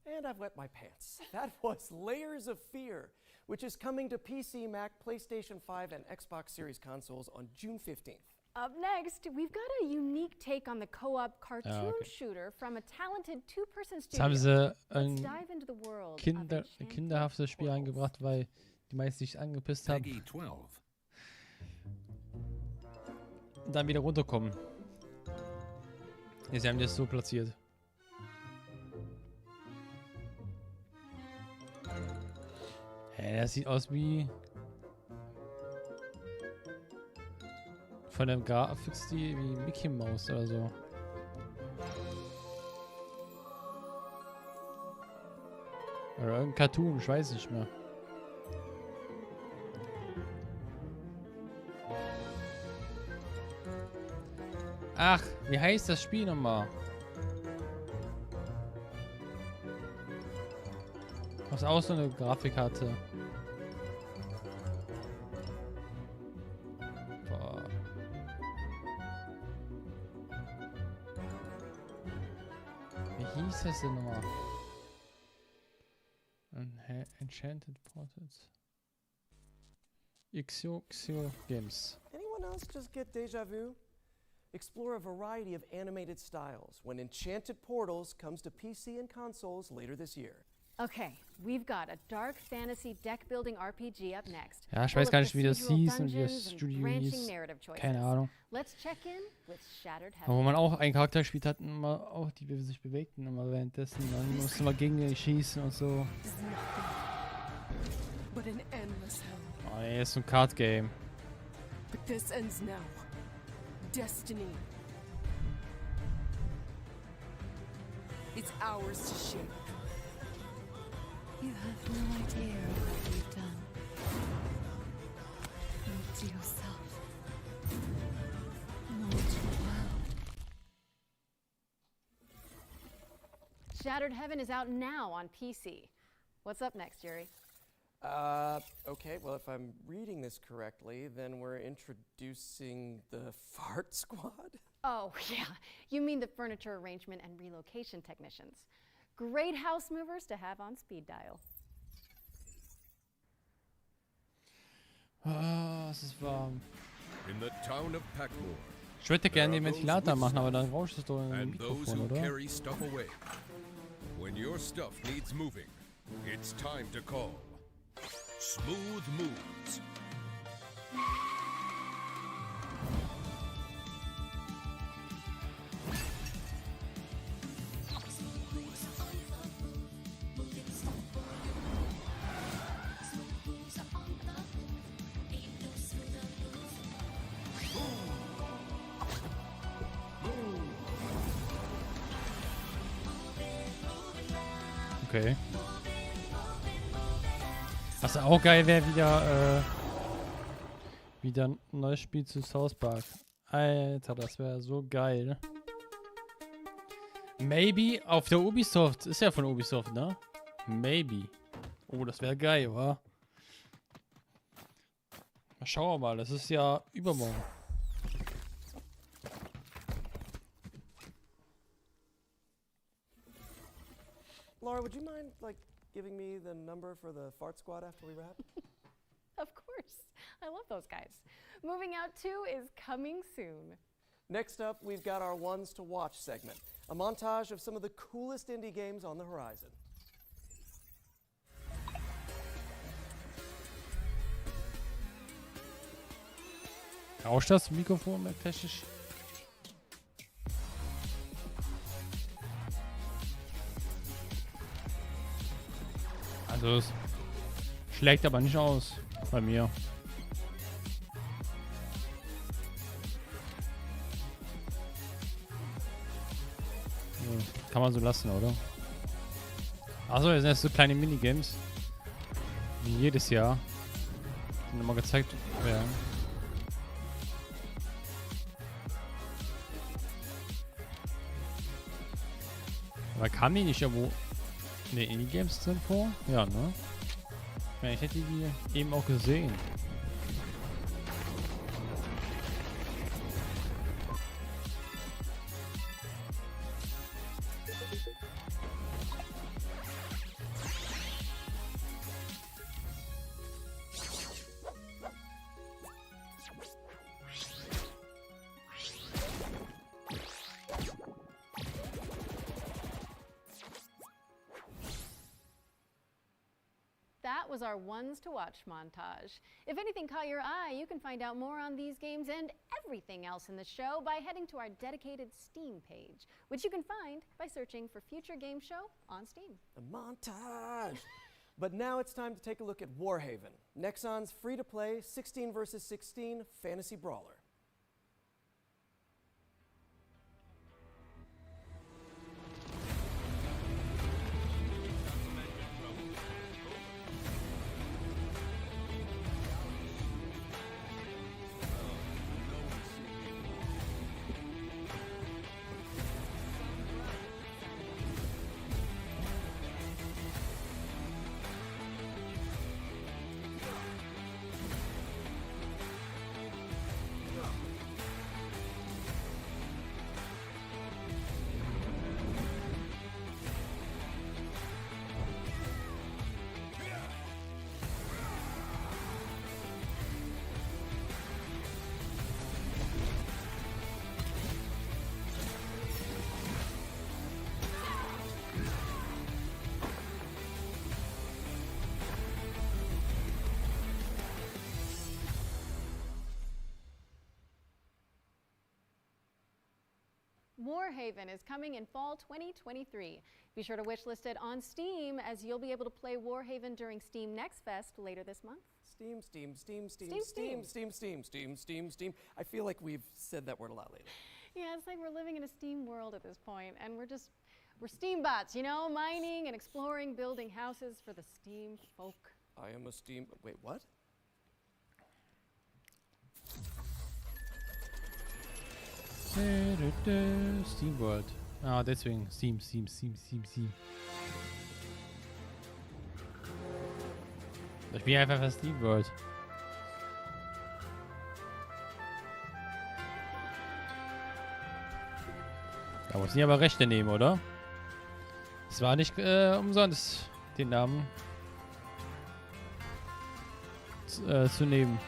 And I've wet my pants. That was Layers of Fear, which is coming to PC, Mac, PlayStation 5, and Xbox Series consoles on June 15th. Up next, we've got a unique take on the co-op cartoon shooter from a talented two-person Jetzt haben studio. sie ein kinderhaftes Spiel eingebracht, weil die meisten sich angepisst haben. Und dann wieder runterkommen. Ja, sie haben das so platziert. Das sieht aus wie von dem Grafikstil wie Mickey Mouse oder so. Oder irgendein Cartoon, ich weiß nicht mehr. Ach, wie heißt das Spiel nochmal? Was auch so eine Grafik hatte. Boah. Wie hieß das denn nochmal? Enchanted Portals. Xio Games. Anyone else just get deja vu? Explore a variety of animated styles when Enchanted Portals comes to PC and consoles later this year. Okay, we've got a dark fantasy deck building RPG up next. Ja, ich weiß gar nicht, wie das hieß und wie das Studio hieß. Keine Ahnung. Let's check in with Shattered Aber wo man auch einen Charakter gespielt hat und immer auch die sich bewegten immer währenddessen. Dann musste man gegen ihn schießen und so. But an endless hell. Oh nee, ist so ein Card Game. But this ends now. Destiny. It's ours to shape. You have no idea of what you've done. Not to yourself. Nor to the world. Shattered Heaven is out now on PC. What's up next, Yuri? Okay, well, if I'm reading this correctly, then we're introducing the Fart Squad? Oh, yeah. You mean the furniture arrangement and relocation technicians. Great house movers to have on speed dial. Ah, es ist warm. In the town of Packmore. Ich würde gerne den Ventilator machen, aber dann rauscht es doch in den Mikrofon, oder? Carry stuff away. When your stuff needs moving, it's time to call Smooth Moves. Okay. Was auch geil wäre, wieder ein neues Spiel zu South Park. Alter, das wäre so geil. Maybe auf der Ubisoft. Ist ja von Ubisoft, ne? Maybe. Oh, das wäre geil, wa? Na, schauen wir mal. Das ist ja übermorgen. Laura, would you mind, giving me the number for the Fart Squad after we wrap? Of course. I love those guys. Moving Out 2 is coming soon. Next up, we've got our Ones to Watch segment, a montage of some of the coolest indie games on the horizon. Rauscht das Mikrofon technisch? Also es schlägt aber nicht aus bei mir. Kann man so lassen, oder? Achso, jetzt sind das so kleine Minigames. Wie jedes Jahr. Die immer gezeigt werden. Aber kam die nicht irgendwo in den Indie-Games drin vor? Ja, ne? Ich hätte die eben auch gesehen. That was our Ones to Watch montage. If anything caught your eye, you can find out more on these games and everything else in the show by heading to our dedicated Steam page, which you can find by searching for Future Game Show on Steam. A montage! But now it's time to take a look at Warhaven, Nexon's free-to-play 16 vs. 16 fantasy brawler. Warhaven is coming in fall 2023. Be sure to wishlist it on Steam, as you'll be able to play Warhaven during Steam Next Fest later this month. Steam. I feel like we've said that word a lot lately. Yeah, it's like we're living in a Steam world at this point, and we're Steam bots, you know, mining and exploring, building houses for the Steam folk. I am a Steam. Wait, what? Steam World. Ah, deswegen Steam. Ich spiele einfach für Steam World. Da muss ich aber Rechte nehmen, oder? Es war nicht umsonst, den Namen zu nehmen.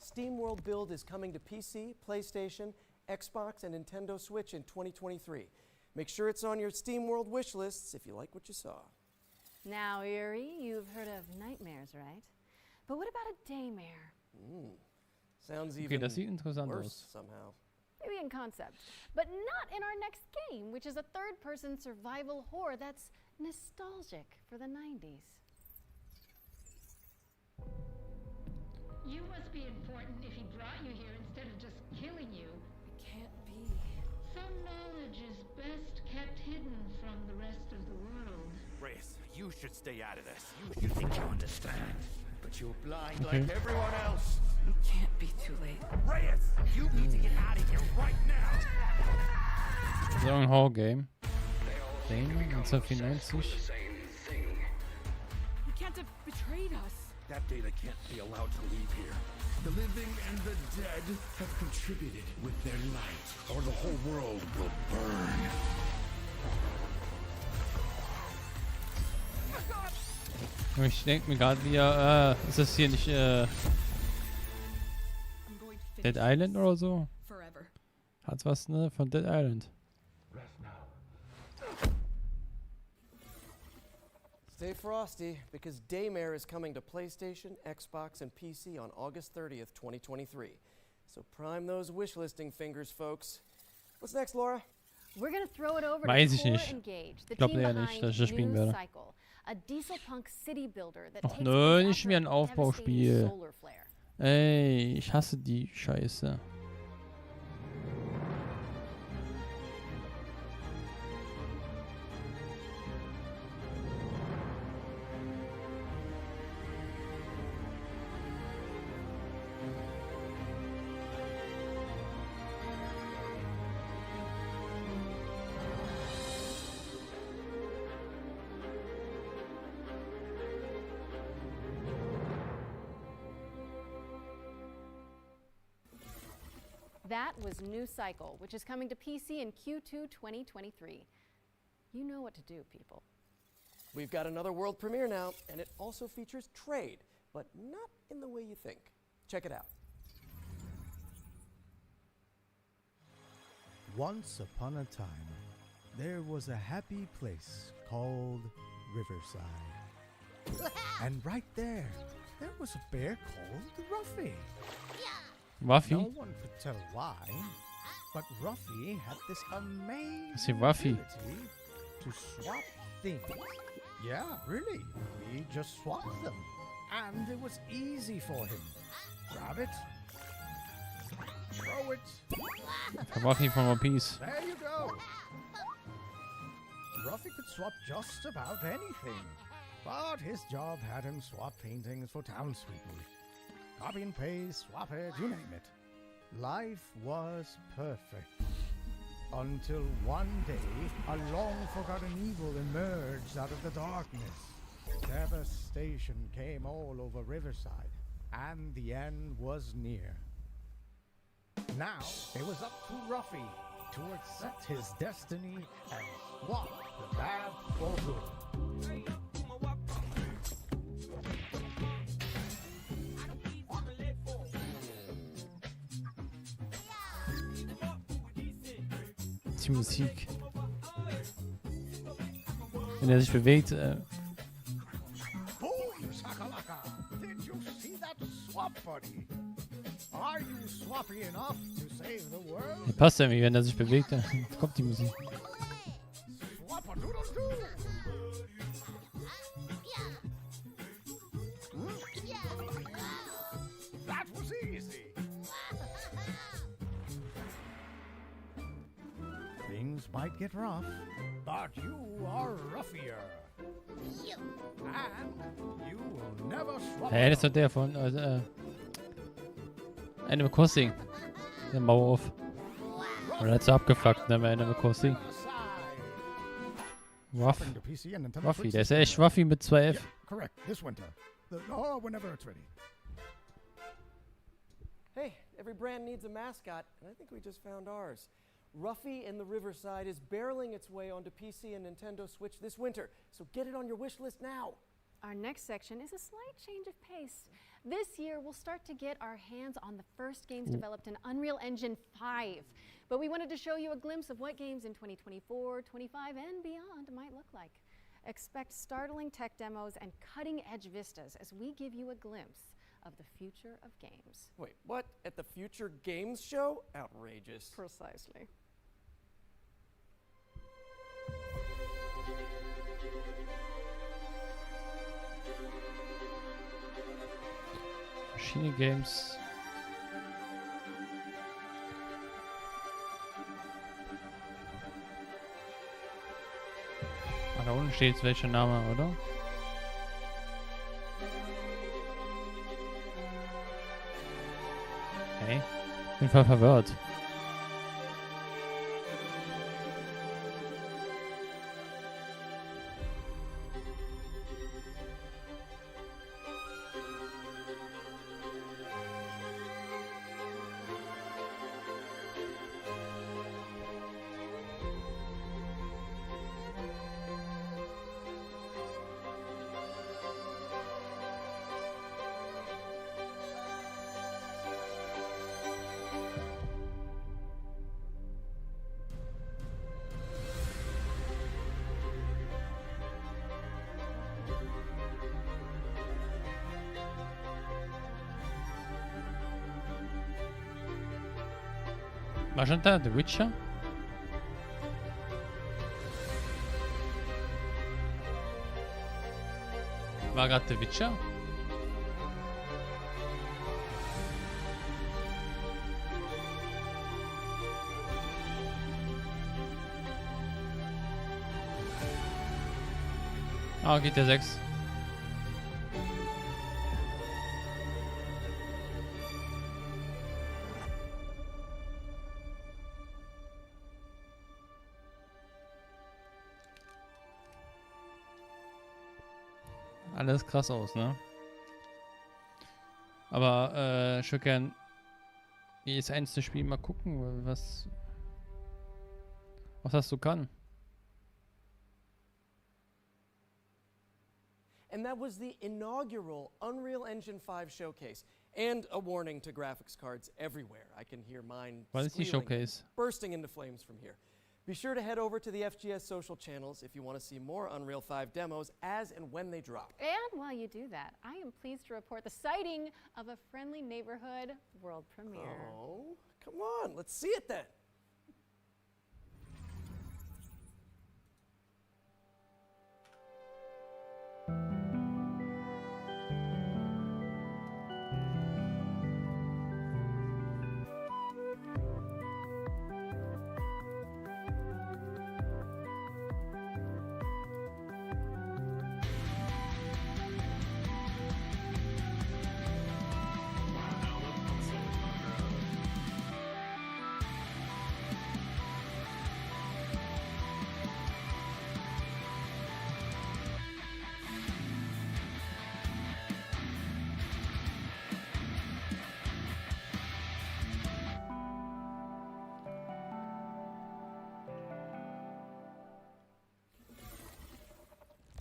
Steam World Build is coming to PC, PlayStation, Xbox, and Nintendo Switch in 2023. Make sure it's on your Steam World wish lists if you like what you saw. Now, Yuri, you've heard of nightmares, right? But what about a daymare? Sounds even das sieht interessant worse aus. somehow. Maybe in concept, but not in our next game, which is a third-person survival horror that's nostalgic for the 90s. You must be important if he brought you here instead of just killing you. It can't be. Some knowledge is best kept hidden from the rest of the world. Reyes, you should stay out of this. You think you understand, but you're blind like everyone else. It can't be too late. Reyes, you need to get out of here right now. So ein Horror-Game. 1994. He can't have betrayed us. That data can't be allowed to leave here. The living and the dead have contributed with their light, or the whole world will burn. Ich denke mir gerade wieder, ist das hier nicht Dead Island oder so? Hat's was, ne, von Dead Island. Stay frosty, because Daymare is coming to PlayStation, Xbox, and PC on August 30th, 2023. So prime those wishlisting fingers, folks. What's next, Laura? We're gonna throw it over Weiß to ich Core nicht. Engage, the Ich glaube team eher nicht, behind dass ich das spielen New werde. Cycle, a dieselpunk city builder that Och takes nö, place nicht mehr ein after a devastating Aufbauspiel. solar flare. Ey, ich hasse die Scheiße. That was New Cycle, which is coming to PC in Q2 2023. You know what to do, people. We've got another world premiere now, and it also features trade, but not in the way you think. Check it out. Once upon a time, there was a happy place called Riverside. And right there was a bear called Ruffy. Ruffy? No one could tell why, but Ruffy had this amazing Is he Ruffy? ability to swap things. Yeah, really. He just swapped them. And it was easy for him. Grab it. Throw it. Ruffy from One Piece. There you go. Ruffy could swap just about anything. But his job had him swap paintings for townspeople. Copy and paste, swap it, you name it. Life was perfect. Until one day, a long-forgotten evil emerged out of the darkness. Devastation came all over Riverside, and the end was near. Now, it was up to Ruffy to accept his destiny and swap the bad for good. Die Musik. Wenn er sich bewegt, Boom, shakalaka! Did you see that swap, buddy? Are you swappy enough to save the world? passt irgendwie, wenn er sich bewegt, dann kommt die Musik. Swap-a-doodle-doo! That was easy. Things might get rough, but you are roughier. And you will never swap. Hey, das ist doch der von Animal Crossing. Der Mauerauf. Oder hat so abgefuckt, ne, bei Animal Crossing. Ruffy, der ist ja echt Ruffy mit 2 F. Correct, this winter. Whenever it's ready. Hey, every brand needs a mascot, and I think we just found ours. Ruffy in the Riverside is barreling its way onto PC and Nintendo Switch this winter, so get it on your wish list now. Our next section is a slight change of pace. This year, we'll start to get our hands on the first games developed in Unreal Engine 5. But we wanted to show you a glimpse of what games in 2024, 25, and beyond might look like. Expect startling tech demos and cutting-edge vistas as we give you a glimpse of the future of games. Wait, what? At the Future Games Show? Outrageous. Precisely. Verschiedene Games. Ah, da unten steht jetzt welcher Name, oder? Hey, bin voll verwirrt. Magenta, The Witcher? War gerade The Witcher? Ah, geht der 6. Alles krass aus, ne? Aber ich würde gern jedes einzelne Spiel mal gucken, was das so kann. And that was the inaugural Unreal Engine 5 showcase. And a warning to graphics cards everywhere. I can hear mine Was ist die squealing, Showcase? bursting into flames from here. Be sure to head over to the FGS social channels if you want to see more Unreal 5 demos as and when they drop. And while you do that, I am pleased to report the sighting of a Friendly Neighborhood world premiere. Oh, come on, let's see it then.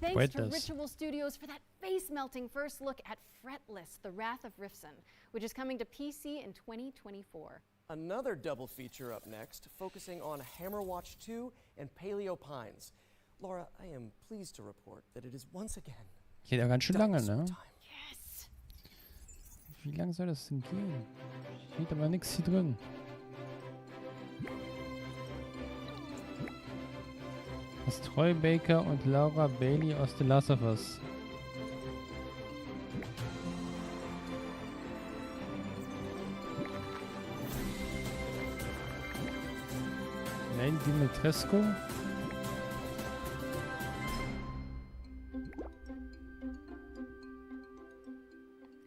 Thanks to Ritual Studios for that face-melting first look at Fretless, The Wrath of Rifson, which is coming to PC in 2024. Another double feature up next, focusing on Hammerwatch 2 and Paleo Pines. Laura, I am pleased to report that it is once again Geht ja ganz schön lange, ne? Yes. Wie lang soll das denn gehen? Steht aber nichts hier drin. Das Troy Baker und Laura Bailey aus The Last of Us. Nein, Dimitrescu.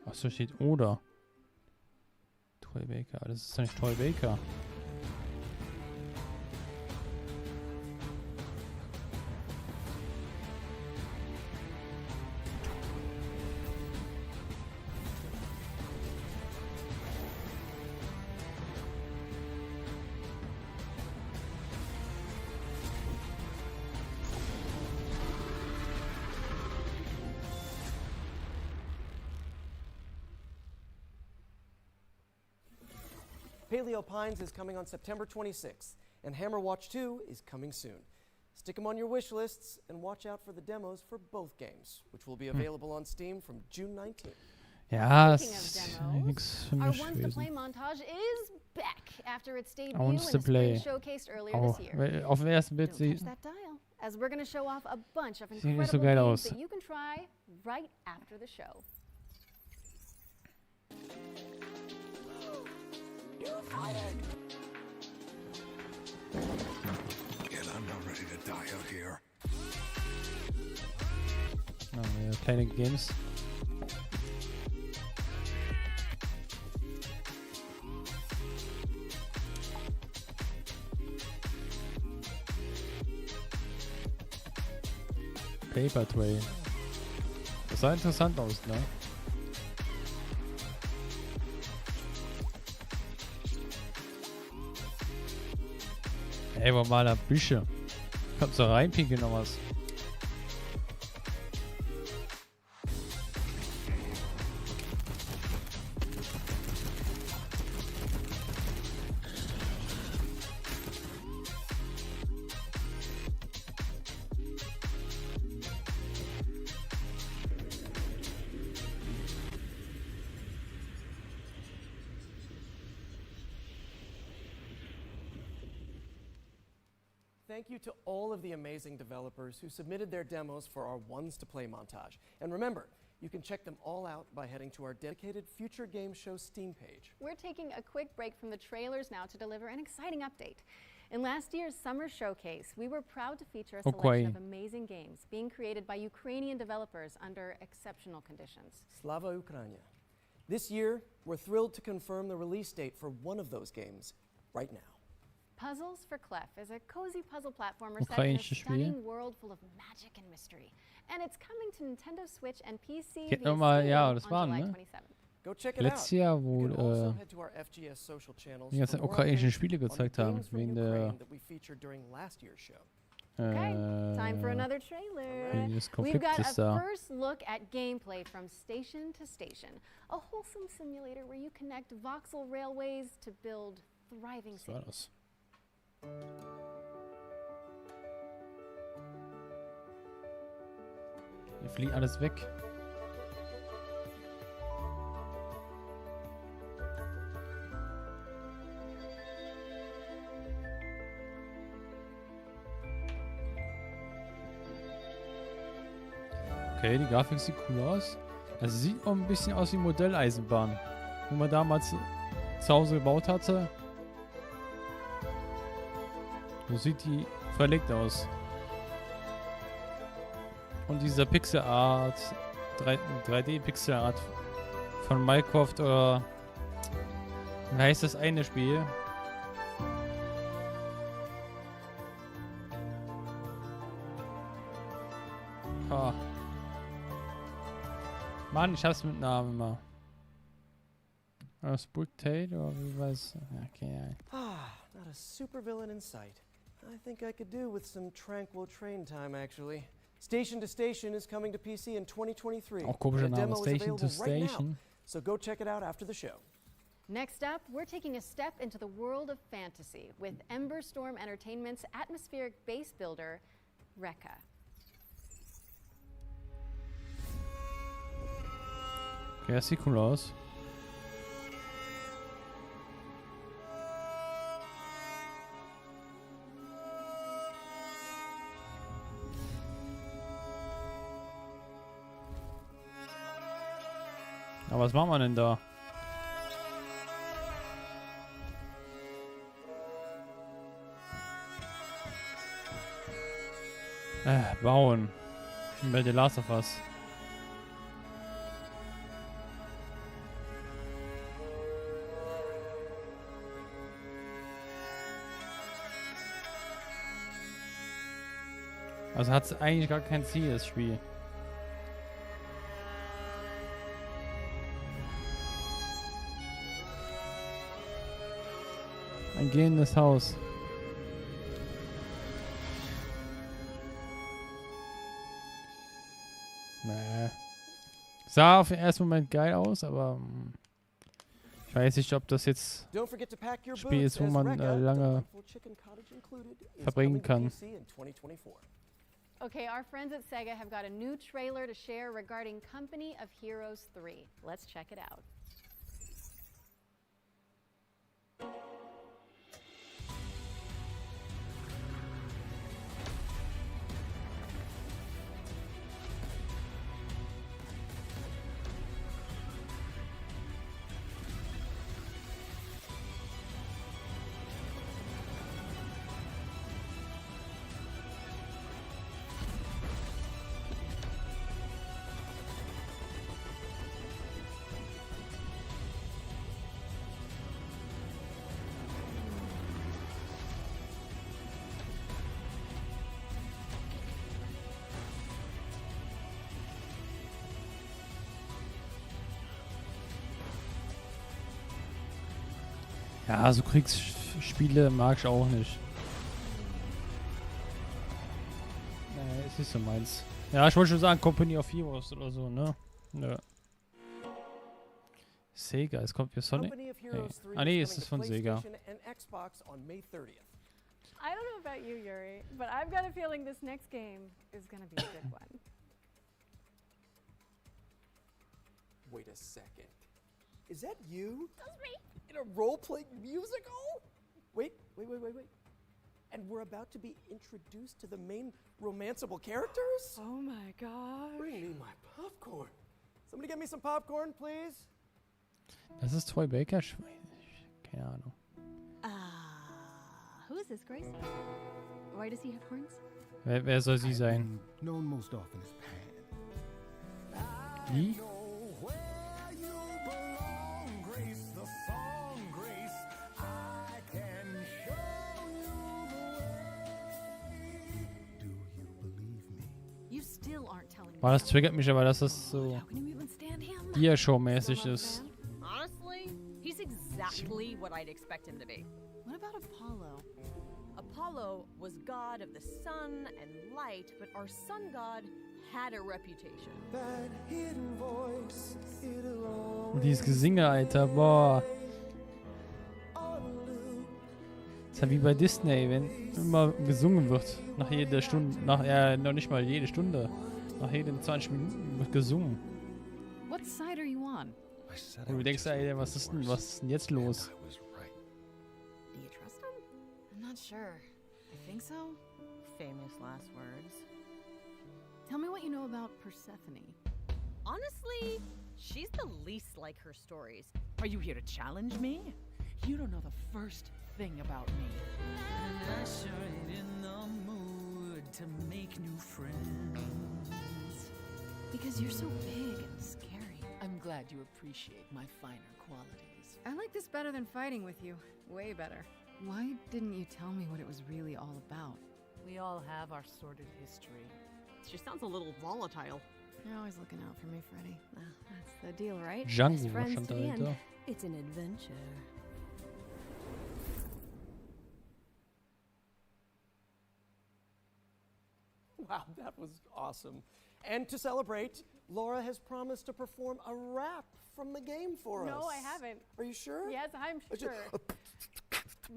Achso, steht oder. Troy Baker. Das ist doch nicht Troy Baker. Paleo Pines is coming on September 26th, and Hammerwatch 2 is coming soon. Stick them on your wish lists and watch out for the demos for both games, which will be available on Steam from June 19th. Ja, es ist nichts für Our mich Once to Play gewesen. montage is back after its debut I and want to is play. being showcased earlier Auch, this year. auf dem ersten Bild Don't sieht touch that dial, as we're going to show off a bunch of Sieht nicht incredible so geil games aus. that you can try right after the show. And I'm not ready to die out here. Kleine Games. Paper Tray. Das sah interessant aus, ne? Ey, wo mal da Büsche? Kannst du reinpinkeln noch was? Thank you to all of the amazing developers who submitted their demos for our Ones to Play montage. And remember, you can check them all out by heading to our dedicated Future Game Show Steam page. We're taking a quick break from the trailers now to deliver an exciting update. In last year's summer showcase, we were proud to feature a selection of amazing games being created by Ukrainian developers under exceptional conditions. Slava Ukraina. This year, we're thrilled to confirm the release date for one of those games right now. Puzzles for Clef is a cozy puzzle platformer set in a stunning world full of magic and mystery. And it's coming to Nintendo Switch and PC Geht via nochmal, Steam ja, on das war, July ne? 27th. Go check it Letztes out. Jahr, You wo can also head to our FGS social channels die ganzen for more ukrainischen updates Spiele on the gezeigt haben, games from wegen Ukraine der that we featured during last year's show. Okay, time for another trailer. Welches We've Konflikt got ist a da? first look at gameplay from station to station. A wholesome simulator where you connect voxel railways to build thriving Was war cities. das? Hier fliegt alles weg. Okay, die Grafik sieht cool aus. Also sieht auch ein bisschen aus wie Modelleisenbahn, wo man damals zu Hause gebaut hatte. So sieht die verlegt aus. Und dieser Pixelart, 3D-Pixelart von Minecraft oder wie heißt das eine Spiel? Ah. Mann, ich hab's mit Namen immer. Spooktate oder wie weiß? Okay. Not a supervillain in sight. I think I could do with some tranquil train time, actually. Station to Station is coming to PC in 2023. Auch komischer and a Name, demo is Station to available right now, Station. so go check it out after the show. Next up, we're taking a step into the world of fantasy with Ember Storm Entertainment's atmospheric base builder, Rekka. Okay, das sieht cool aus. Aber was machen wir denn da? Bauen. Bei The Last of Us. Also hat es eigentlich gar kein Ziel, das Spiel. Ein gehendes Haus. Nee. Sah auf den ersten Moment geil aus, aber ich weiß nicht, ob das jetzt ein Spiel ist, wo man lange verbringen kann. Okay, our friends at Sega have got a new trailer to share regarding Company of Heroes 3. Let's check it out. Ja, so Kriegsspiele mag ich auch nicht. Nee, es ist so meins. Ja, ich wollte schon sagen, Company of Heroes oder so, ne? Nö. Sega, es kommt für Sonic. Nee. Ah nee, es ist von Sega. I don't know about you, Yuri, but I've got a feeling this next game is gonna be a good one. Wait a second. Is that you? That's me. In a role-playing musical? Wait. And we're about to be introduced to the main romanceable characters? Oh my god. Bring me my popcorn. Somebody get me some popcorn, please. Das ist Troy Baker? Keine Ahnung. Who is this, Grace? Why does he have horns? Wer soll sie sein? Known most often as Pan. Wie? Boah, das triggert mich aber, dass das so Dia-Show-mäßig ist. Honestly, he's exactly what I'd expect him to be. What about Apollo? Apollo was god of the sun and light, but our sun god had a reputation. That hidden voice, it'll Und dieses Gesinge, Alter, boah. Das ist ja wie bei Disney, wenn immer gesungen wird. Nach jeder Stunde, noch nicht mal jede Stunde. Nach jeden 20 Minuten wird gesungen. What side are you on? Und du denkst, ey, was ist denn jetzt los? Do you trust him? I'm not sure. I think so. Famous last words. Tell me what you know about Persephone. Honestly, she's the least like her stories. Are you here to challenge me? You don't know the first thing about me. And I sure ain't in the mood to make new friends. Because you're so big and scary. I'm glad you appreciate my finer qualities. I like this better than fighting with you. Way better. Why didn't you tell me what it was really all about? We all have our sordid history. She sounds a little volatile. You're always looking out for me, Freddy. That's the deal, right? Django Best friends stand to the end. dahinter. It's an adventure. Wow, that was awesome. And to celebrate, Laura has promised to perform a rap from the game for us. No, I haven't. Are you sure? Yes, I'm sure.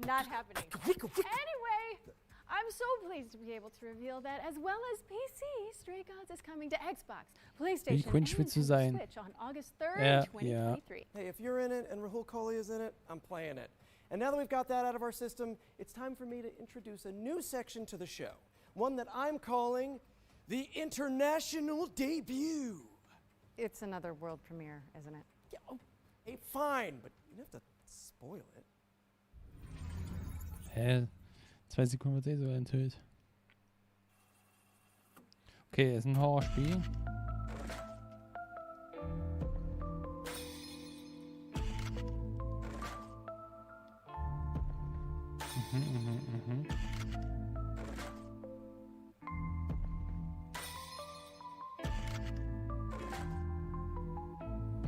Not happening. Anyway, I'm so pleased to be able to reveal that, as well as PC, Stray Gods is coming to Xbox, PlayStation, and Nintendo Switch on August 3rd, 2023. Hey, if you're in it and Rahul Kohli is in it, I'm playing it. And now that we've got that out of our system, it's time for me to introduce a new section to the show. One that I'm calling the International Debut. It's another world premiere, isn't it? Yeah, oh, hey, fine, but you don't have to spoil it. Hä? 2 Sekunden wird sogar enthüllt. Okay, ist ein Horrorspiel.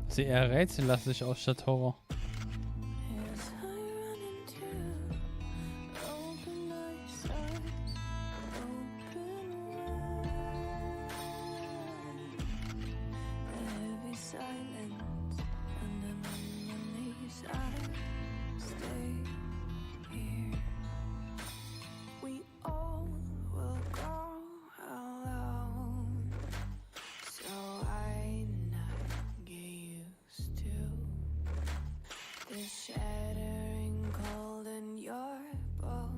Sieht eher rätsellastig aus statt Horror.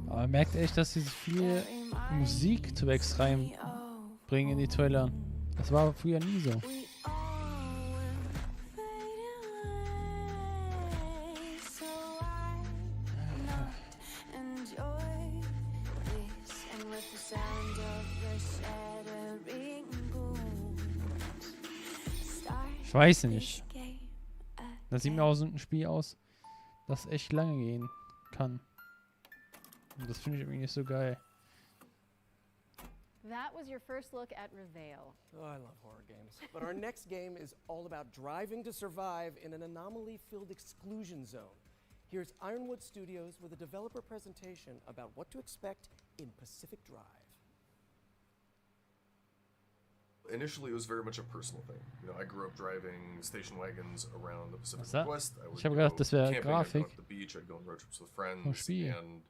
Aber man merkt echt, dass sie viel Musiktracks reinbringen in die Trailer. Das war früher nie so. Ich weiß nicht. Das sieht mir auch so ein Spiel aus, das echt lange gehen kann. Und das finde ich irgendwie nicht so geil. That was your first look at Reveal. Oh, I love horror games. But our next game is all about driving to survive in an anomaly-filled exclusion zone. Here's Ironwood Studios with a developer presentation about what to expect in Pacific Drive. Initially, it was very much a personal thing. You know, I grew up driving station wagons around the Pacific Northwest. I would Ich habe gedacht, das wäre camping, I'd go Grafik. to the beach, I'd go on road trips with friends, and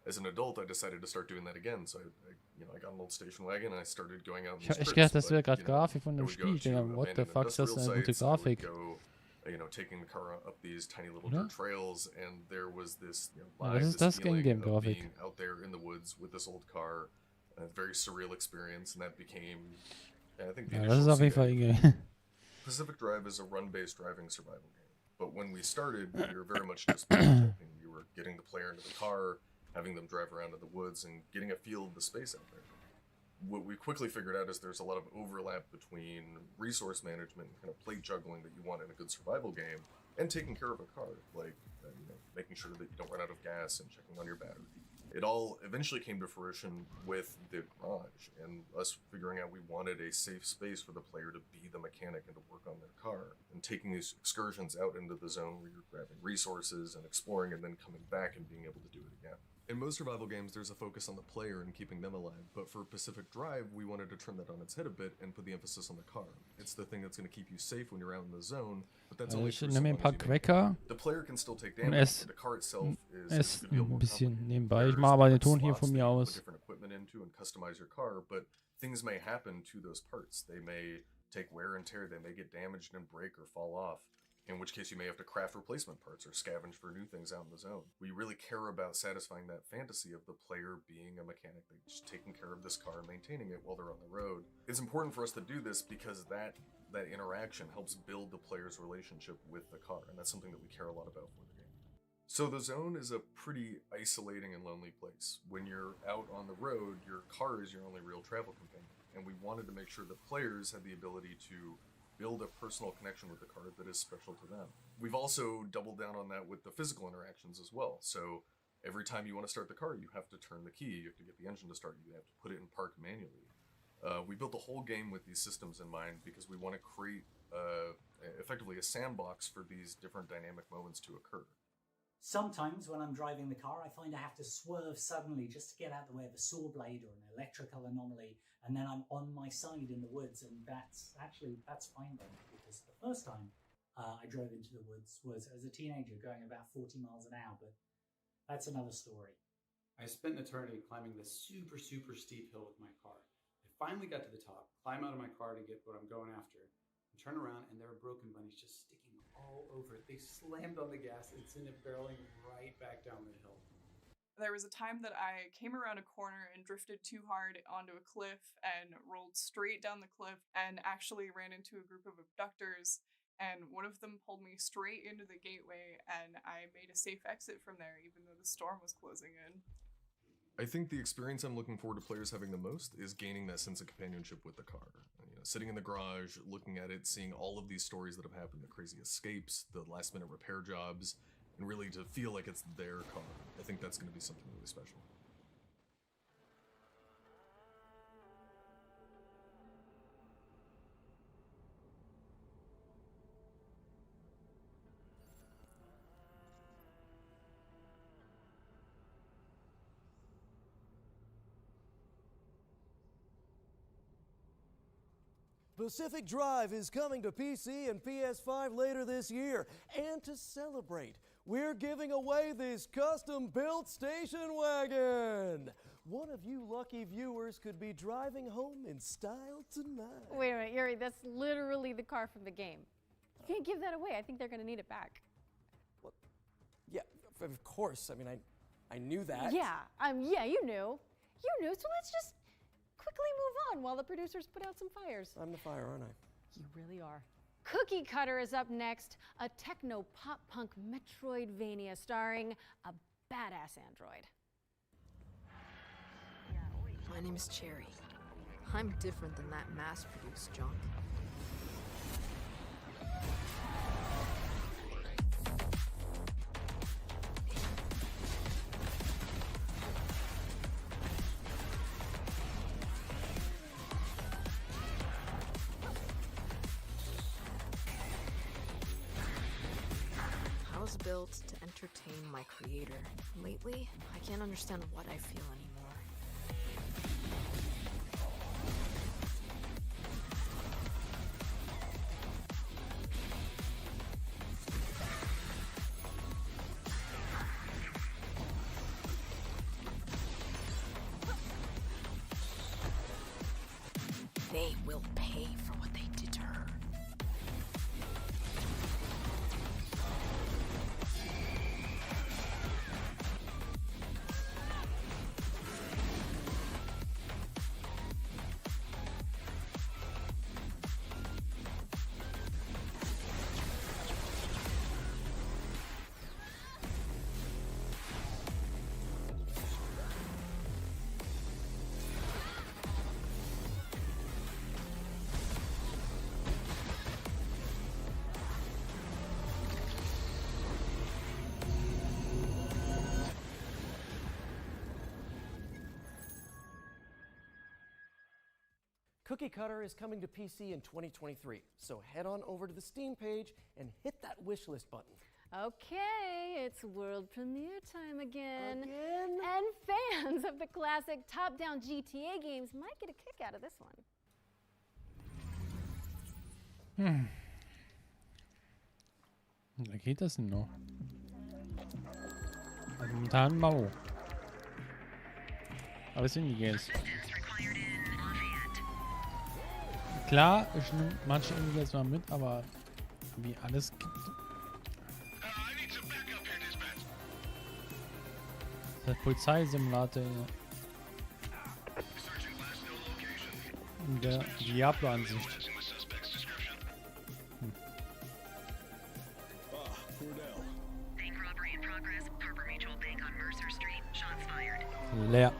as an adult, I decided to start doing that again. So I got an old station wagon and I started going out on Ich these habe echt trips. gedacht, das wäre gerade Grafik von I dem would Spiel. go Ich denke, to what the abandoned fuck ist das industrial denn eine gute sites, I would Grafik? go, taking the car up these tiny little Oder? dirt trails, and there was this Ja, live, das ist this das feeling of Game-Grafik. being out there in the woods with this old car, a very surreal experience, and that became, I think, the Ja, das ist initial auf jeden Fall CA. irgendwie. Pacific Drive is a run-based driving survival game, but when we started, we were very much just prototyping. We were getting the player into the car, having them drive around in the woods, and getting a feel of the space out there. What we quickly figured out is there's a lot of overlap between resource management and kind of plate juggling that you want in a good survival game, and taking care of a car, like making sure that you don't run out of gas and checking on your battery. It all eventually came to fruition with the garage and us figuring out we wanted a safe space for the player to be the mechanic and to work on their car, and taking these excursions out into the zone where you're grabbing resources and exploring and then coming back and being able to do it again. In most survival games, there's a focus on the player and keeping them alive, but for Pacific Drive, we wanted to turn that on its head a bit and put the emphasis on the car. It's the thing that's going to keep you safe when you're out in the zone, but that's only Ich for so nehme mir long ein paar as you make it. Cracker The player can still take und damage, but the car itself is esse ein bisschen nebenbei. Ich mache aber den Ton hier von mir aus. different equipment into and customize your car, but things may happen to those parts. They may take wear and tear, they may get damaged and break or fall off, in which case you may have to craft replacement parts or scavenge for new things out in the zone. We really care about satisfying that fantasy of the player being a mechanic, like just taking care of this car and maintaining it while they're on the road. It's important for us to do this because that interaction helps build the player's relationship with the car, and that's something that we care a lot about for the game. So the zone is a pretty isolating and lonely place. When you're out on the road, your car is your only real travel companion, and we wanted to make sure that players had the ability to build a personal connection with the car that is special to them. We've also doubled down on that with the physical interactions as well. So every time you want to start the car, you have to turn the key, you have to get the engine to start, you have to put it in park manually. We built the whole game with these systems in mind because we want to create effectively a sandbox for these different dynamic moments to occur. Sometimes when I'm driving the car, I find I have to swerve suddenly just to get out the way of a saw blade or an electrical anomaly, and then I'm on my side in the woods, and that's fine then, because the first time I drove into the woods was as a teenager going about 40 miles an hour, but that's another story. I spent an eternity climbing this super, super steep hill with my car. I finally got to the top, climb out of my car to get what I'm going after, and turn around, and there are broken bunnies just sticking all over it. They slammed on the gas and sent it barreling right back down the hill. There was a time that I came around a corner and drifted too hard onto a cliff and rolled straight down the cliff and actually ran into a group of abductors, and one of them pulled me straight into the gateway, and I made a safe exit from there even though the storm was closing in. I think the experience I'm looking forward to players having the most is gaining that sense of companionship with the car. You know, sitting in the garage, looking at it, seeing all of these stories that have happened, the crazy escapes, the last minute repair jobs, and really to feel like it's their car. I think that's going to be something really special. Pacific Drive is coming to PC and PS5 later this year. And to celebrate, we're giving away this custom-built station wagon. One of you lucky viewers could be driving home in style tonight. Wait a minute, Yuri, that's literally the car from the game. You can't give that away. I think they're going to need it back. Well, yeah, of course. I mean, I knew that. Yeah, you knew. You knew, so let's just quickly move on while the producers put out some fires. I'm the fire, aren't I? You really are. Cookie Cutter is up next, a techno pop punk Metroidvania starring a badass android. My name is Cherry. I'm different than that mass-produced junk. I was built to entertain my creator. Lately, I can't understand what I feel anymore. They will pay for what they did to her. Cookie Cutter is coming to PC in 2023, so head on over to the Steam page and hit that wishlist button. Okay, it's world premiere time again. And fans of the classic top-down GTA games might get a kick out of this one. Da geht das denn noch? Also momentan mau. Aber es sind die Games. Klar, ich nehme manche irgendwie jetzt mal mit, aber wie alles gibt. Der Polizeisimulator in der Diablo-Ansicht. Leer.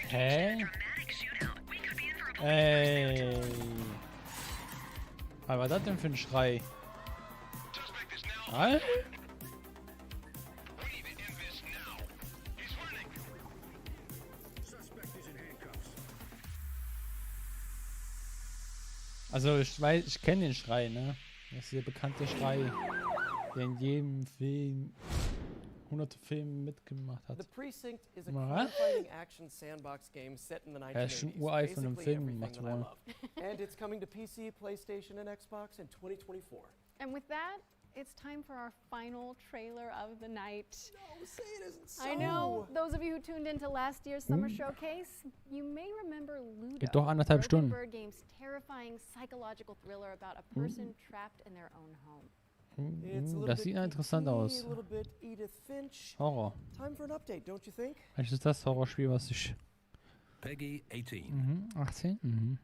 Hä? Ey. Was war das denn für ein Schrei? Alter? Also ich weiß, ich kenne den Schrei, ne? Das ist der bekannte Schrei, der in jedem Film, hunderte Filme mitgemacht hat. The Precinct is a crime-fighting action sandbox game set in the 1980s. Er ist schon uralt von einem Film gemacht worden. And it's coming to PC, PlayStation, and Xbox in 2024. And with that, it's time for our final trailer of the night. No, say it isn't so. I know, those of you who tuned into last year's summer showcase, you may remember Ludo, Geht doch 1,5 Stunden. Bird Game's terrifying psychological thriller about a person trapped in their own home. Das sieht interessant aus. Horror. Time for an update, don't you think? Vielleicht ist das Horrorspiel, was ich... Peggy 18. 18?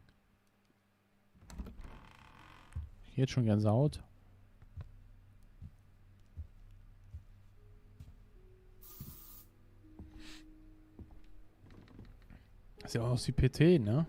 Jetzt schon Gänsehaut. Das sieht auch aus wie PT, ne?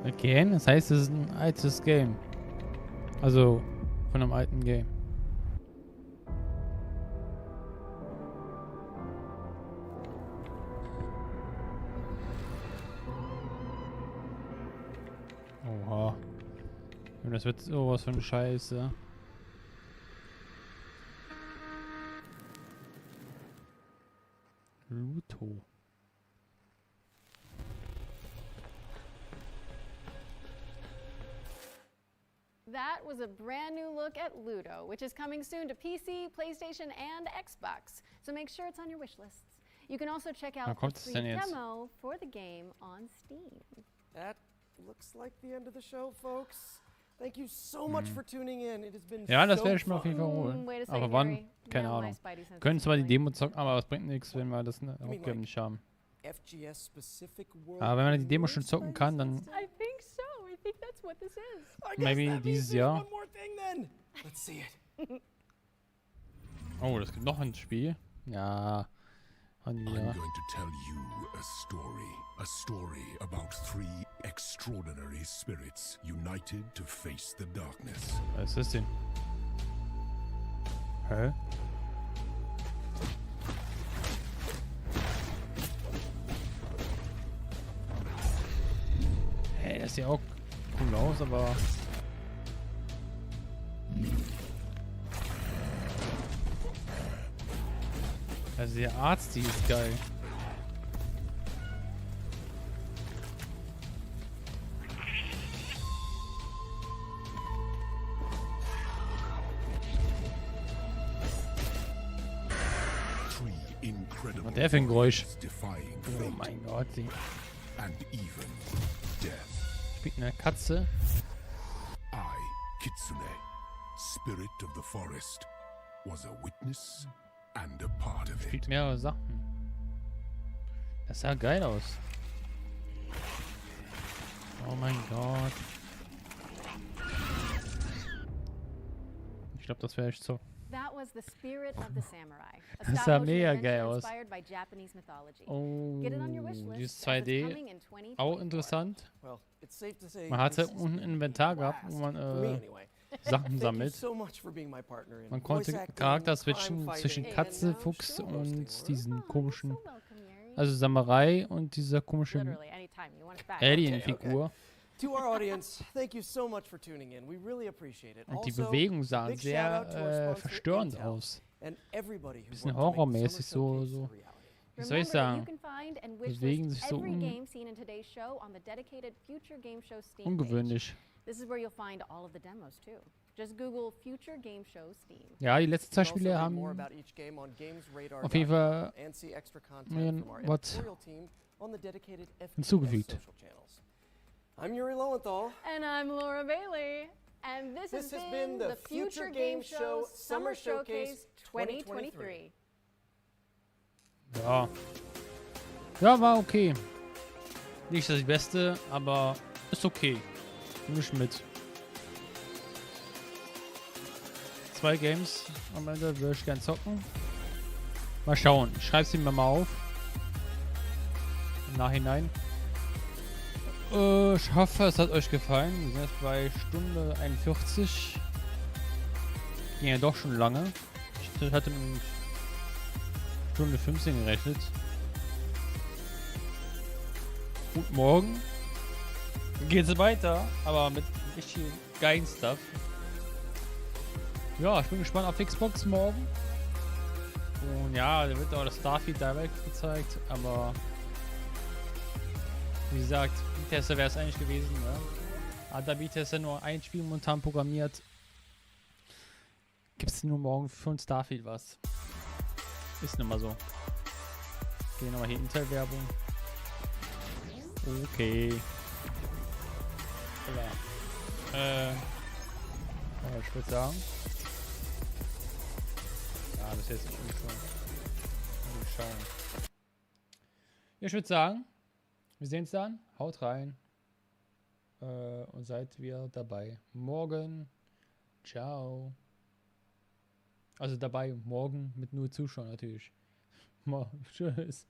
Again? Das heißt, es ist ein altes Game. Also, von einem alten Game. Oha. Und das wird sowas von Scheiße. Luto. That was a brand new look at Ludo, which is coming soon to PC, PlayStation, and Xbox. So make sure it's on your wish lists. You can also check out the free demo for the game on Steam. That looks like the end of the show, folks. Thank you so much for tuning in. It has been Ja, das so werde ich mir fun. auf jeden Fall holen. Aber wann? Keine Ahnung. Können zwar die Demo zocken, aber das bringt nichts, wenn wir das Hauptgame nicht haben. Aber wenn man die Demo schon zocken kann, dann I think so. I think that's what this is. maybe dieses Jahr. One more thing then. Let's see it. Oh, das gibt noch ein Spiel. Ja. I'm going to tell you a story about 3 extraordinary spirits united to face the darkness. Was ist das denn? Hä? Hey, das sieht auch cool aus, aber... Also der Arzt, die ist geil. Und der für ein Geräusch. Oh mein Gott, sie spielt eine Katze. I, Kitsune, spirit of the forest, was a witness and a part of it. Spielt mehrere Sachen. Das sah geil aus. Oh mein Gott. Ich glaube, das wäre echt so. That was the spirit of the samurai. A Das sah stop-motion mega adventure geil aus. inspired by Japanese mythology. Oh, Get it on your wish list, dieses as it's 2D, coming in 2024. auch interessant. Well, it's safe to say Man hatte this has unten ein been Inventar a gehabt, wo blast. man For me anyway. Sachen Thank you sammelt. so much for being my partner in Man voice konnte acting, Charakter crime switchen zwischen fighting, Katze, and now Fuchs show hosting, und Laura. diesen komischen, also Samurai und dieser komischen Literally, anytime you want it back. Alien-Figur. To our audience, thank you so much for tuning in. We really appreciate it. Und die Also, Bewegungen sahen big sehr shout out to our sponsor, verstörend Intel, aus. and everybody who Bisschen worked to make the horrormäßig, summer so, showcase a reality. wie soll ich Remember that sagen, you can find and wishlist bewegen sich so every game seen in today's show on the dedicated Future Game Show Steam ungewöhnlich. page. This is where you'll find all of the demos too. Just Google Future Game Show Steam. Ja, die letzten zwei You can also Spiele read haben more about each game on gamesradar.com auf jeden Fall and see extra content mir from our was editorial team on the dedicated FGS hinzugefügt. social channels. I'm Yuri Lowenthal. And I'm Laura Bailey. And this has been the Future Game Show Summer Showcase 2023. Ja. Ja, war okay. Nicht das Beste, aber ist okay. Nicht mit. 2 Games am Ende würde ich gern zocken. Mal schauen. Ich schreibe es mir mal auf. Im Nachhinein. Ich hoffe, es hat euch gefallen. Wir sind jetzt bei Stunde 41. Ging ja doch schon lange. Ich hatte mit Stunde 15 gerechnet. Und morgen geht es weiter, aber mit richtig geilen Stuff. Ja, ich bin gespannt auf Xbox morgen. Und ja, da wird auch das Starfield Direct gezeigt, aber wie gesagt, Beta-Tester wäre es eigentlich gewesen, ne? Hat der Beta-Tester nur ein Spiel momentan programmiert, gibt es nur morgen für ein Starfield was. Ist nun mal so. Gehen nochmal hier Intel-Werbung. Okay. Ja, ich würde sagen. Ja, das ist jetzt schon. Mal schauen. Ja, ich würde sagen, wir sehen uns dann. Haut rein. Und seid wieder dabei. Morgen. Ciao. Also dabei morgen mit nur Zuschauern natürlich. Tschüss.